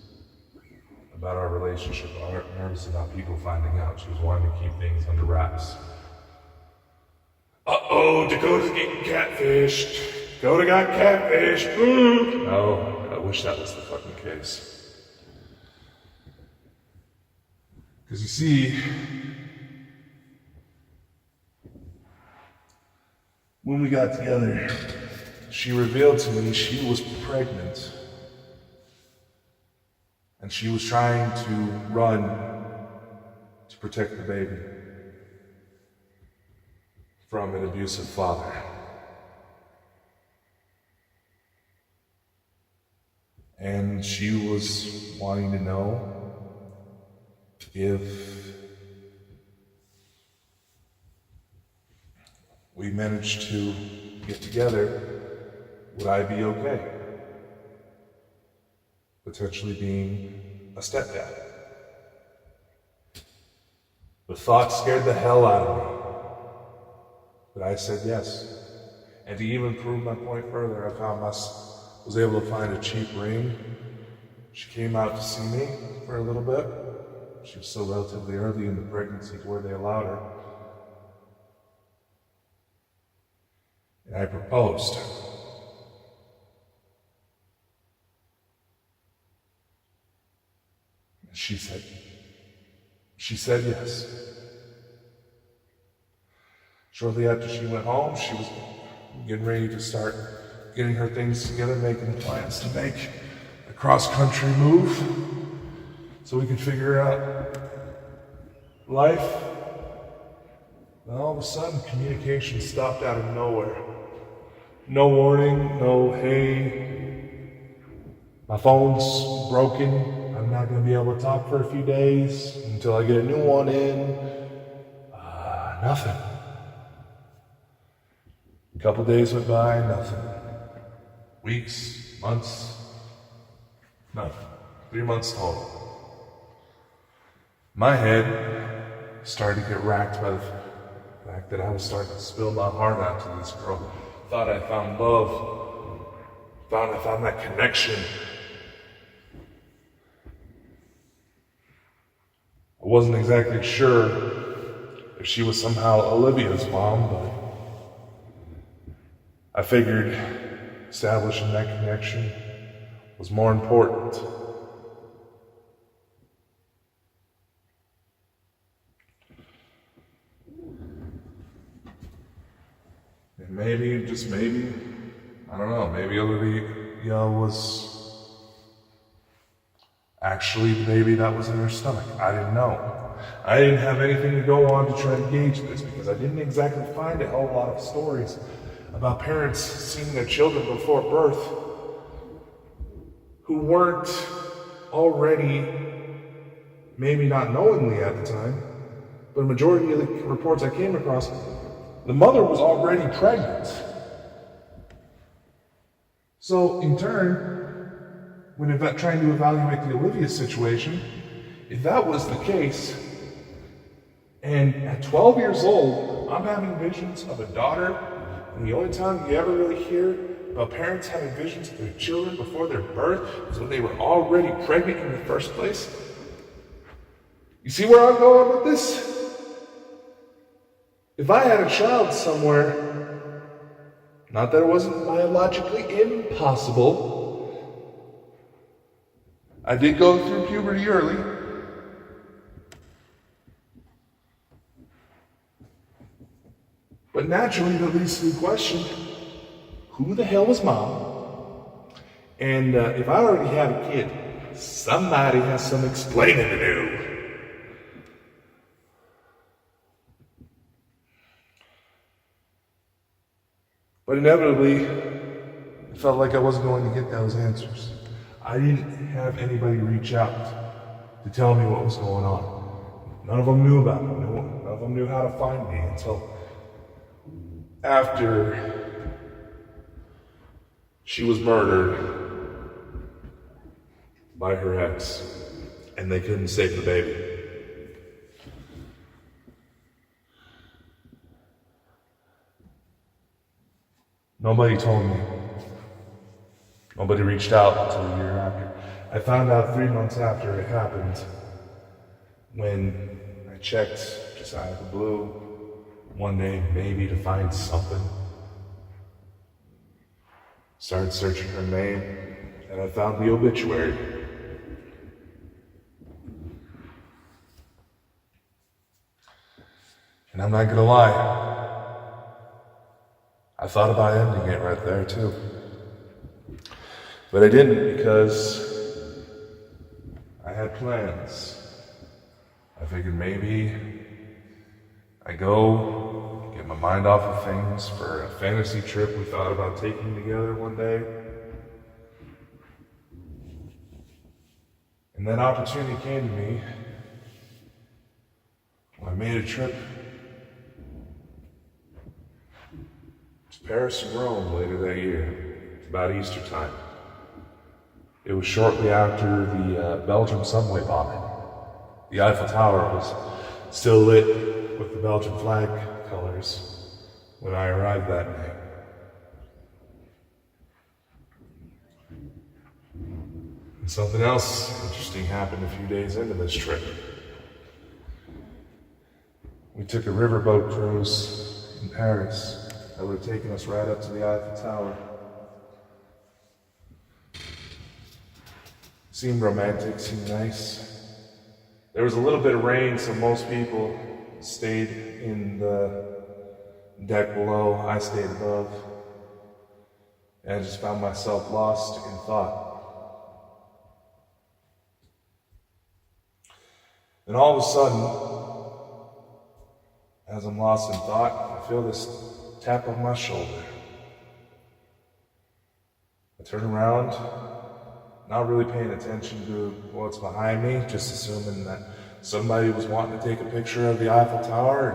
[SPEAKER 2] about our relationship, nervous about people finding out. She was wanting to keep things under wraps. Uh-oh, Dakota's getting catfished. Dakota got catfished. No, I wish that was the fucking case. Because you see, when we got together, she revealed to me she was pregnant. And she was trying to run to protect the baby. from an abusive father. And she was wanting to know if we managed to get together, would I be okay? Potentially being a stepdad. The thought scared the hell out of me. But I said yes. And to even prove my point further, was able to find a cheap ring. She came out to see me for a little bit. She was still relatively early in the pregnancy to where they allowed her. And I proposed. And she said yes. Shortly after she went home, she was getting ready to start getting her things together, making plans to make a cross-country move so we could figure out life. And all of a sudden, communication stopped out of nowhere. No warning, no, hey, my phone's broken, I'm not going to be able to talk for a few days until I get a new one in. Nothing. A couple days went by, nothing. Weeks, months, nothing. 3 months total. My head started to get racked by the fact that I was starting to spill my heart out to this girl. Thought I found love. Thought I found that connection. I wasn't exactly sure if she was somehow Olivia's mom, but I figured establishing that connection was more important. And maybe, just maybe, I don't know, maybe Olivia was actually the baby that was in her stomach. I didn't know. I didn't have anything to go on to try to gauge this because I didn't exactly find a whole lot of stories about parents seeing their children before birth who weren't already, maybe not knowingly at the time, but a majority of the reports I came across, the mother was already pregnant. So in turn, when trying to evaluate the Olivia situation, if that was the case, and at 12 years old, I'm having visions of a daughter, and the only time you ever really hear about parents having visions of their children before their birth is when they were already pregnant in the first place. You see where I'm going with this? If I had a child somewhere, not that it wasn't biologically impossible, I did go through puberty early. But naturally, that leads to the question, who the hell was mom? And if I already have a kid, somebody has some explaining to do. But inevitably, it felt like I wasn't going to get those answers. I didn't have anybody reach out to tell me what was going on. None of them knew about me. None of them knew how to find me until after she was murdered by her ex, and they couldn't save the baby. Nobody told me. Nobody reached out until a year after. I found out 3 months after it happened when I checked just out of the blue one day, maybe to find something. Started searching her name, and I found the obituary. And I'm not gonna lie, I thought about ending it right there too. But I didn't because I had plans. I figured maybe I go, get my mind off of things for a fantasy trip we thought about taking together one day. And that opportunity came to me when I made a trip to Paris and Rome later that year, about Easter time. It was shortly after the Belgian subway bombing. The Eiffel Tower was still lit with the Belgian flag colors when I arrived that night. And something else interesting happened a few days into this trip. We took a riverboat cruise in Paris that would have taken us right up to the Eiffel Tower. Seemed romantic, seemed nice. There was a little bit of rain, so most people stayed in the deck below. I stayed above. And I just found myself lost in thought. Then all of a sudden, as I'm lost in thought, I feel this tap on my shoulder. I turn around, not really paying attention to what's behind me, just assuming that somebody was wanting to take a picture of the Eiffel Tower,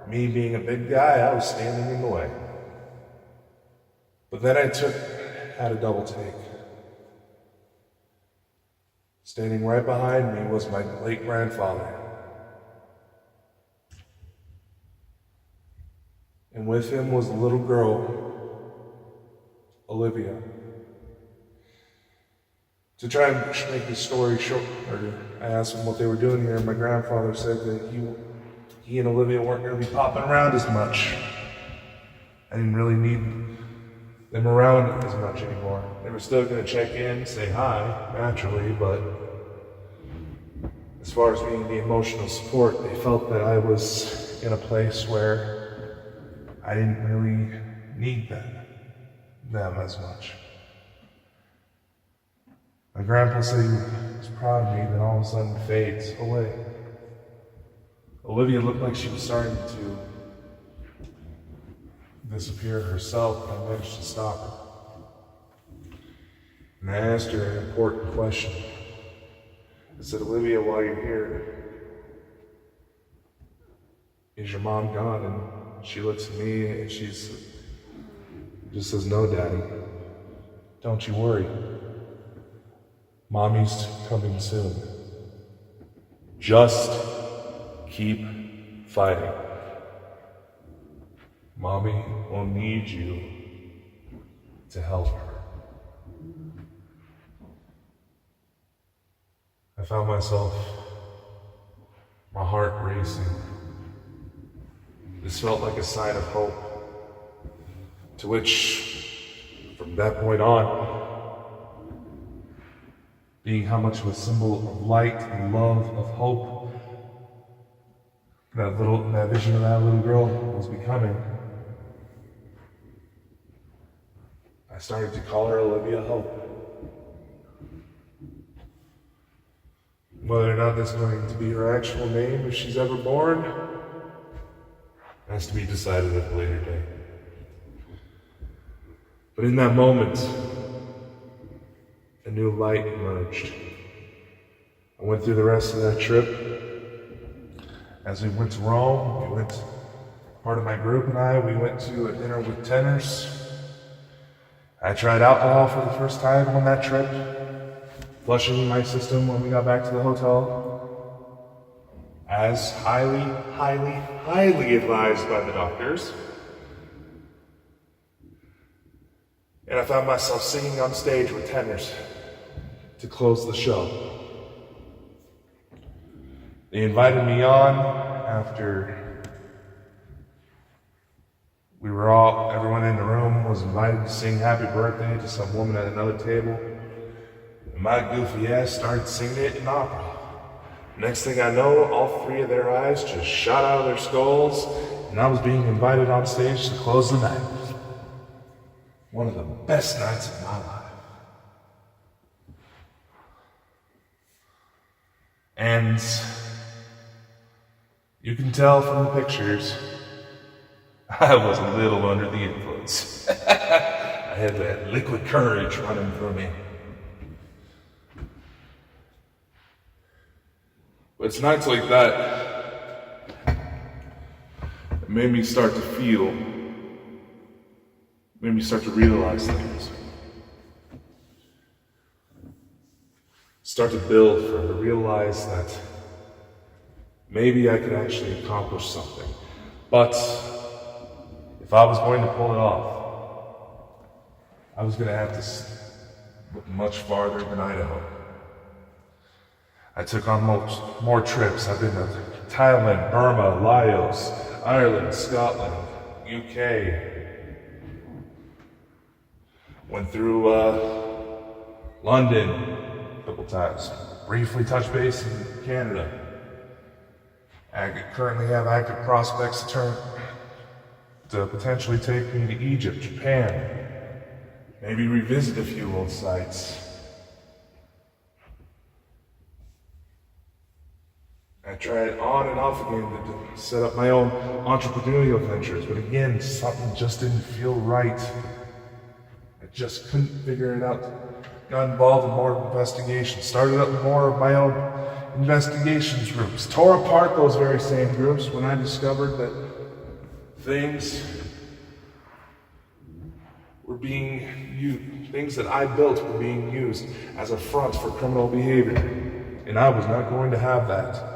[SPEAKER 2] and me being a big guy, I was standing in the way. But then I had a double take. Standing right behind me was my late grandfather. And with him was a little girl, Olivia. To try and make the story short, I asked him what they were doing here, and my grandfather said that he and Olivia weren't going to be popping around as much. I didn't really need them around as much anymore. They were still going to check in, say hi, naturally, but as far as being the emotional support, they felt that I was in a place where I didn't really need them as much. My grandpa said he was proud of me, then all of a sudden fades away. Olivia looked like she was starting to disappear herself, and I managed to stop her. And I asked her an important question. I said, Olivia, while you're here, is your mom gone? And she looks at me and she just says, no, Daddy, don't you worry. Mommy's coming soon. Just keep fighting. Mommy will need you to help her. I found myself, my heart racing. This felt like a sign of hope, to which, from that point on, being how much of a symbol of light and love, of hope, that vision of that little girl was becoming, I started to call her Olivia Hope. Whether or not that's going to be her actual name if she's ever born has to be decided at a later date. But in that moment, a new light emerged. I went through the rest of that trip. As we went to Rome, part of my group and I, we went to a dinner with tenors. I tried alcohol for the first time on that trip, flushing my system when we got back to the hotel, as highly, highly, highly advised by the doctors. And I found myself singing on stage with tenors to close the show. They invited me on after everyone in the room was invited to sing happy birthday to some woman at another table. And my goofy ass started singing it in opera. Next thing I know, all three of their eyes just shot out of their skulls, and I was being invited on stage to close the night. One of the best nights of my life. And you can tell from the pictures I was a little under the influence. I had that liquid courage running through me. But it's nights like that that made me start to feel, made me start to realize things. Start to build for, to realize that maybe I could actually accomplish something. But if I was going to pull it off, I was going to have to look much farther than Idaho. I took on more trips. I've been to Thailand, Burma, Laos, Ireland, Scotland, UK. Went through London a couple times. Briefly touched base in Canada. I currently have active prospects to potentially take me to Egypt, Japan, maybe revisit a few old sites. I tried on and off again to set up my own entrepreneurial ventures, but again, something just didn't feel right. I just couldn't figure it out. Got involved in more investigations, started up more of my own investigations groups, tore apart those very same groups when I discovered that things were being used, things that I built were being used as a front for criminal behavior, and I was not going to have that.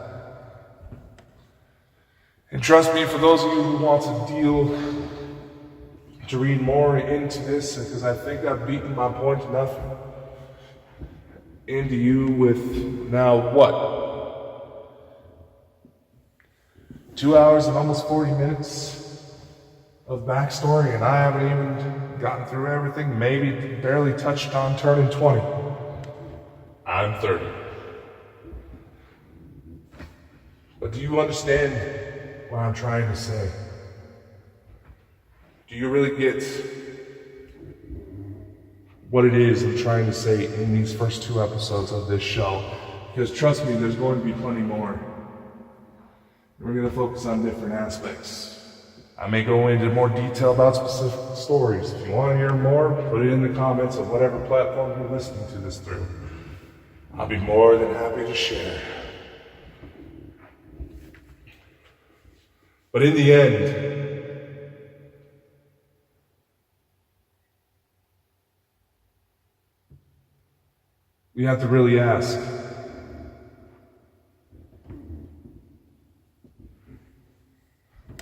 [SPEAKER 2] And trust me, for those of you who want to read more into this, because I think I've beaten my point enough into you with now what? 2 hours and almost 40 minutes of backstory, and I haven't even gotten through everything, maybe barely touched on turning 20. I'm 30. But do you understand what I'm trying to say? Do you really get what it is I'm trying to say in these first 2 episodes of this show? Because trust me, there's going to be plenty more. We're going to focus on different aspects. I may go into more detail about specific stories. If you want to hear more, put it in the comments of whatever platform you're listening to this through. I'll be more than happy to share. But in the end, we have to really ask,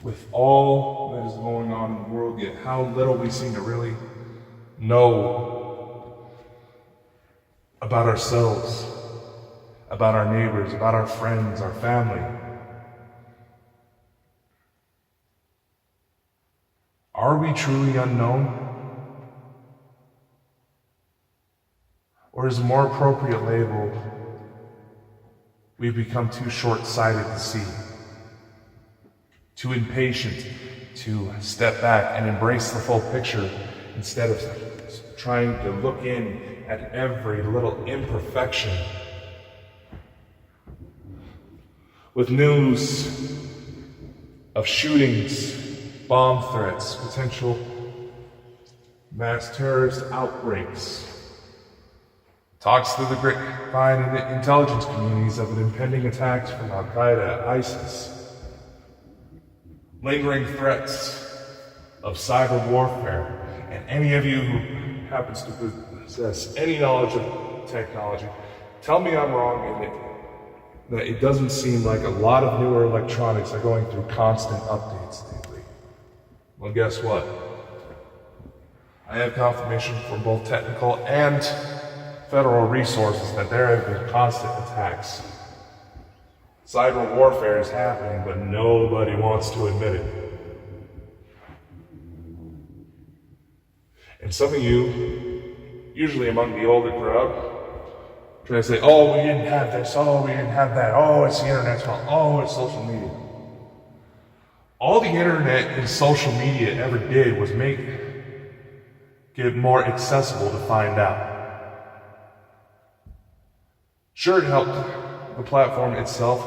[SPEAKER 2] with all that is going on in the world, yet how little we seem to really know about ourselves, about our neighbors, about our friends, our family. Are we truly unknown? Or is a more appropriate label, we've become too short-sighted to see, too impatient to step back and embrace the full picture instead of trying to look in at every little imperfection. With news of shootings, bomb threats, potential mass terrorist outbreaks, talks through the grapevine in the intelligence communities of an impending attacks from Al-Qaeda, ISIS, lingering threats of cyber warfare, and any of you who happens to possess any knowledge of technology, tell me I'm wrong in that it doesn't seem like a lot of newer electronics are going through constant updates lately. Well, guess what? I have confirmation from both technical and federal resources that there have been constant attacks. Cyber warfare is happening, but nobody wants to admit it. And some of you, usually among the older crowd, try to say, oh, we didn't have this, oh, we didn't have that, oh, it's the internet's fault, oh, it's social media. All the internet and social media ever did was make it more accessible to find out. Sure, it helped the platform itself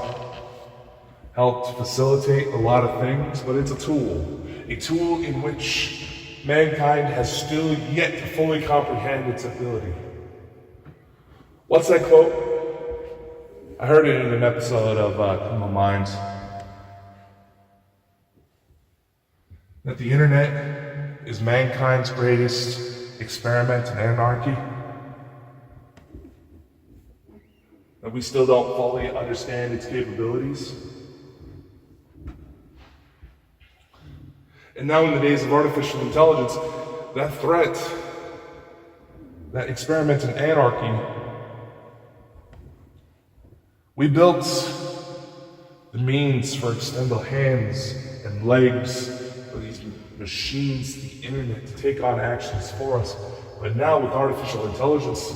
[SPEAKER 2] helped facilitate a lot of things, but it's a tool in which mankind has still yet to fully comprehend its ability. What's that quote? I heard it in an episode of Criminal Minds. That the internet is mankind's greatest experiment in anarchy. That we still don't fully understand its capabilities. And now in the days of artificial intelligence, that threat, that experiment in anarchy, we built the means for extended hands and legs for these machines, the internet, to take on actions for us. But now with artificial intelligence,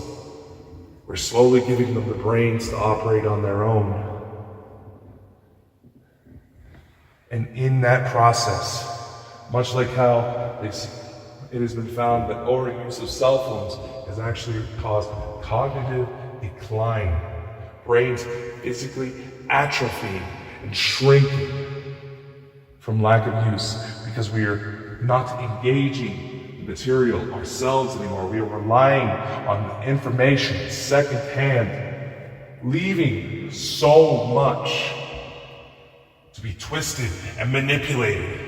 [SPEAKER 2] we're slowly giving them the brains to operate on their own. And in that process, much like how it has been found that overuse of cell phones has actually caused cognitive decline, brains physically atrophying and shrinking from lack of use because we are not engaging the material ourselves anymore. We are relying on information secondhand, leaving so much to be twisted and manipulated.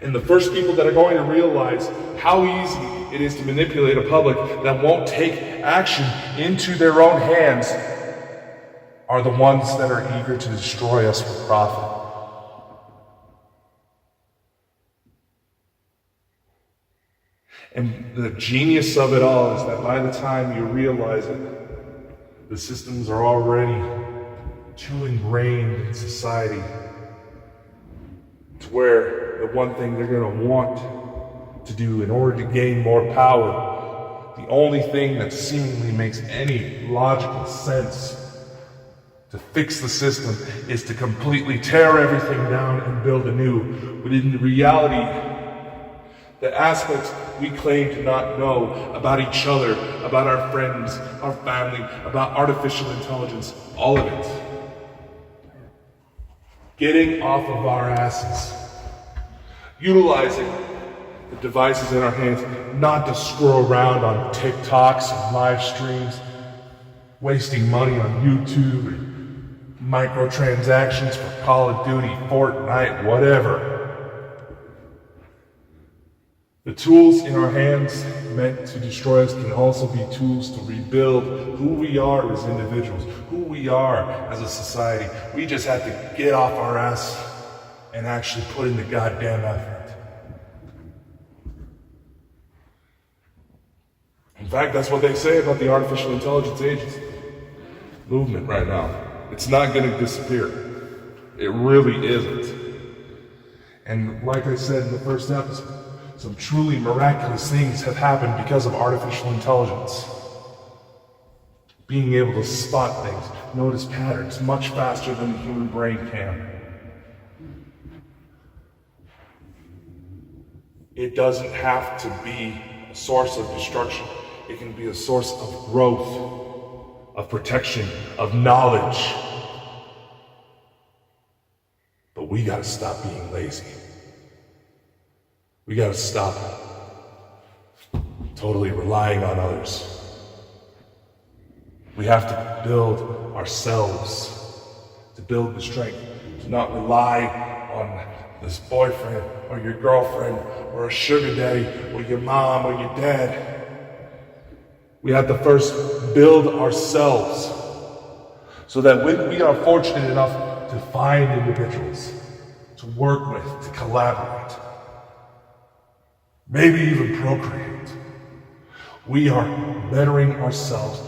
[SPEAKER 2] And the first people that are going to realize how easy it is to manipulate a public that won't take action into their own hands are the ones that are eager to destroy us for profit. And the genius of it all is that by the time you realize it, the systems are already too ingrained in society to where the one thing they're going to want to do in order to gain more power, the only thing that seemingly makes any logical sense to fix the system is to completely tear everything down and build anew. But in reality, the aspects we claim to not know about each other, about our friends, our family, about artificial intelligence, all of it, getting off of our asses, utilizing the devices in our hands, not to scroll around on TikToks and live streams, wasting money on YouTube and microtransactions for Call of Duty, Fortnite, whatever. The tools in our hands meant to destroy us can also be tools to rebuild who we are as individuals, who we are as a society. We just have to get off our ass and actually put in the goddamn effort. In fact, that's what they say about the artificial intelligence agency movement right now. It's not going to disappear. It really isn't. And like I said in the first episode, some truly miraculous things have happened because of artificial intelligence. Being able to spot things, notice patterns much faster than the human brain can. It doesn't have to be a source of destruction. It can be a source of growth, of protection, of knowledge. But we gotta stop being lazy. We gotta stop totally relying on others. We have to build ourselves, to build the strength, to not rely on this boyfriend or your girlfriend or a sugar daddy or your mom or your dad. We have to first build ourselves so that when we are fortunate enough to find individuals to work with, to collaborate, maybe even procreate, we are bettering ourselves.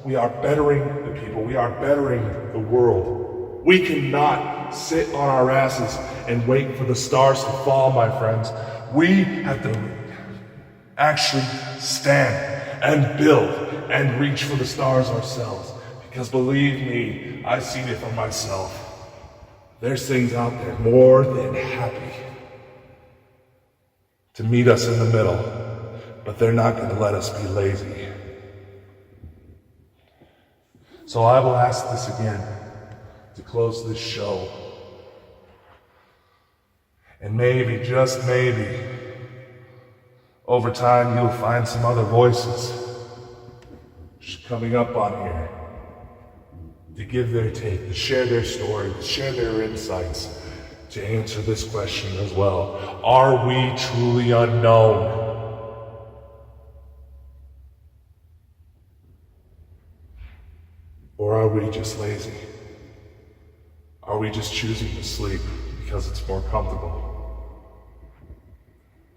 [SPEAKER 2] We are bettering the people. We are bettering the world. We cannot sit on our asses and wait for the stars to fall, my friends. We have to actually stand and build and reach for the stars ourselves. Because believe me, I've seen it for myself. There's things out there more than happy to meet us in the middle, but they're not going to let us be lazy. So I will ask this again to close this show. And maybe, just maybe, over time you'll find some other voices coming up on here to give their take, to share their story, to share their insights, to answer this question as well. Are we truly unknown? Or are we just lazy? Are we just choosing to sleep because it's more comfortable?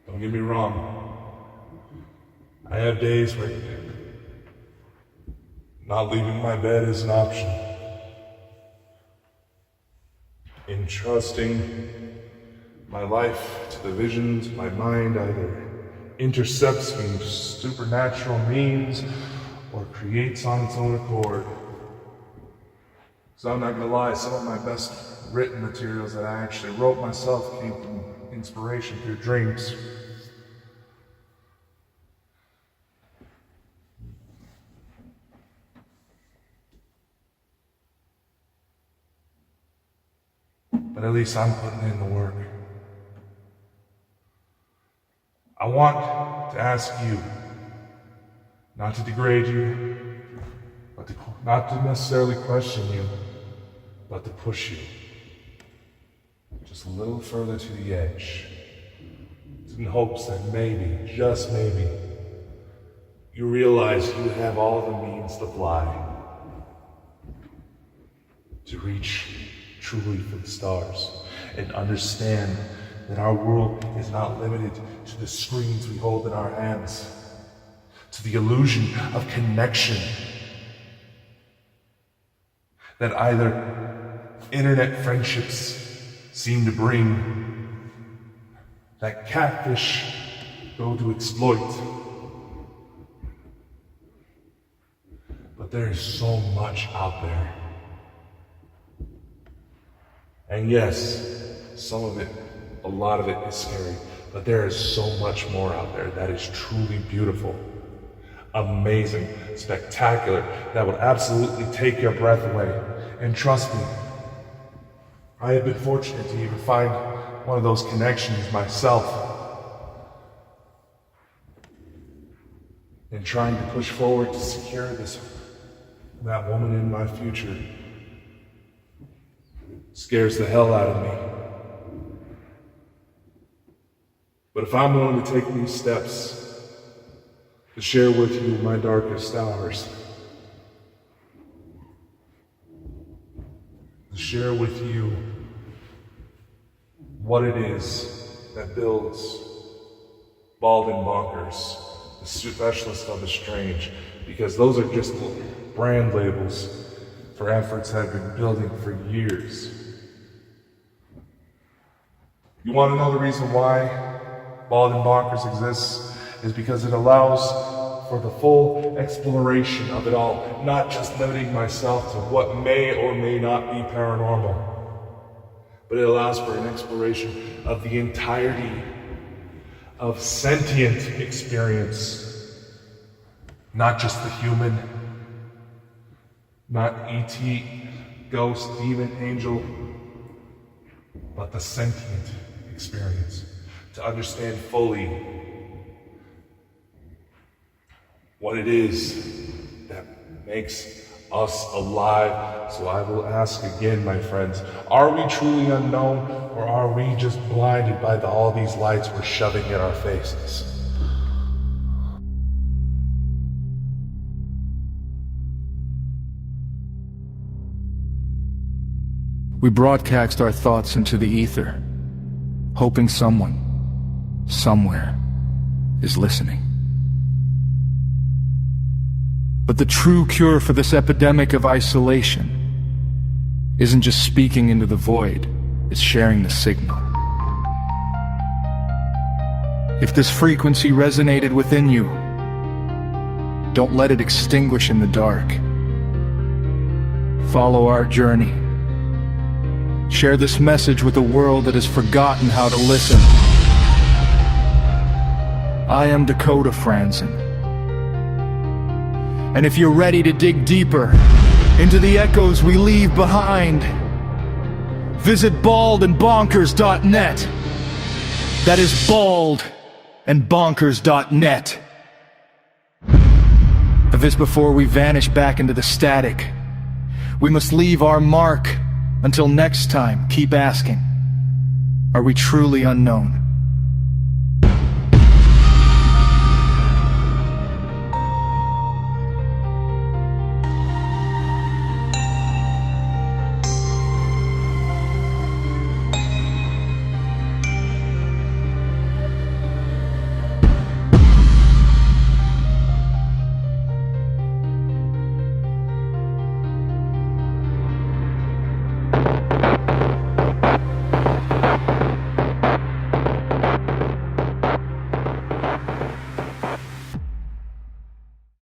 [SPEAKER 2] Don't get me wrong. I have days where not leaving my bed is an option. Entrusting my life to the visions my mind either intercepts through supernatural means or creates on its own accord. So I'm not gonna lie, some of my best written materials that I actually wrote myself came from inspiration through dreams. But at least I'm putting in the work. I want to ask you, not to degrade you, but not to necessarily question you, but to push you just a little further to the edge, in hopes that maybe, just maybe, you realize you have all the means to fly, to reach truly for the stars, and understand that our world is not limited to the screens we hold in our hands, to the illusion of connection that either internet friendships seem to bring, that catfish go to exploit. But there is so much out there. And yes, some of it, a lot of it is scary, but there is so much more out there that is truly beautiful, amazing, spectacular, that will absolutely take your breath away. And trust me, I have been fortunate to even find one of those connections myself. And trying to push forward to secure that woman in my future scares the hell out of me. But if I'm willing to take these steps to share with you my darkest hours, to share with you what it is that builds Bald and Bonkers, the specialist of the strange, because those are just brand labels for efforts I've been building for years. You want to know the reason why Bald and Bonkers exists? Is because it allows for the full exploration of it all, not just limiting myself to what may or may not be paranormal, but it allows for an exploration of the entirety of sentient experience, not just the human, not E.T., ghost, demon, angel, but the sentient experience, to understand fully what it is that makes us alive. So I will ask again, my friends, are we truly unknown, or are we just blinded by all these lights we're shoving in our faces?
[SPEAKER 3] We broadcast our thoughts into the ether, hoping someone, somewhere, is listening. But the true cure for this epidemic of isolation isn't just speaking into the void, it's sharing the signal. If this frequency resonated within you, don't let it extinguish in the dark. Follow our journey. Share this message with a world that has forgotten how to listen. I am Dakota Franzen. And if you're ready to dig deeper into the echoes we leave behind, visit baldandbonkers.net That is bald and bonkers.net. Of this before we vanish back into the static. We must leave our mark. Until next time, keep asking. Are we truly unknown?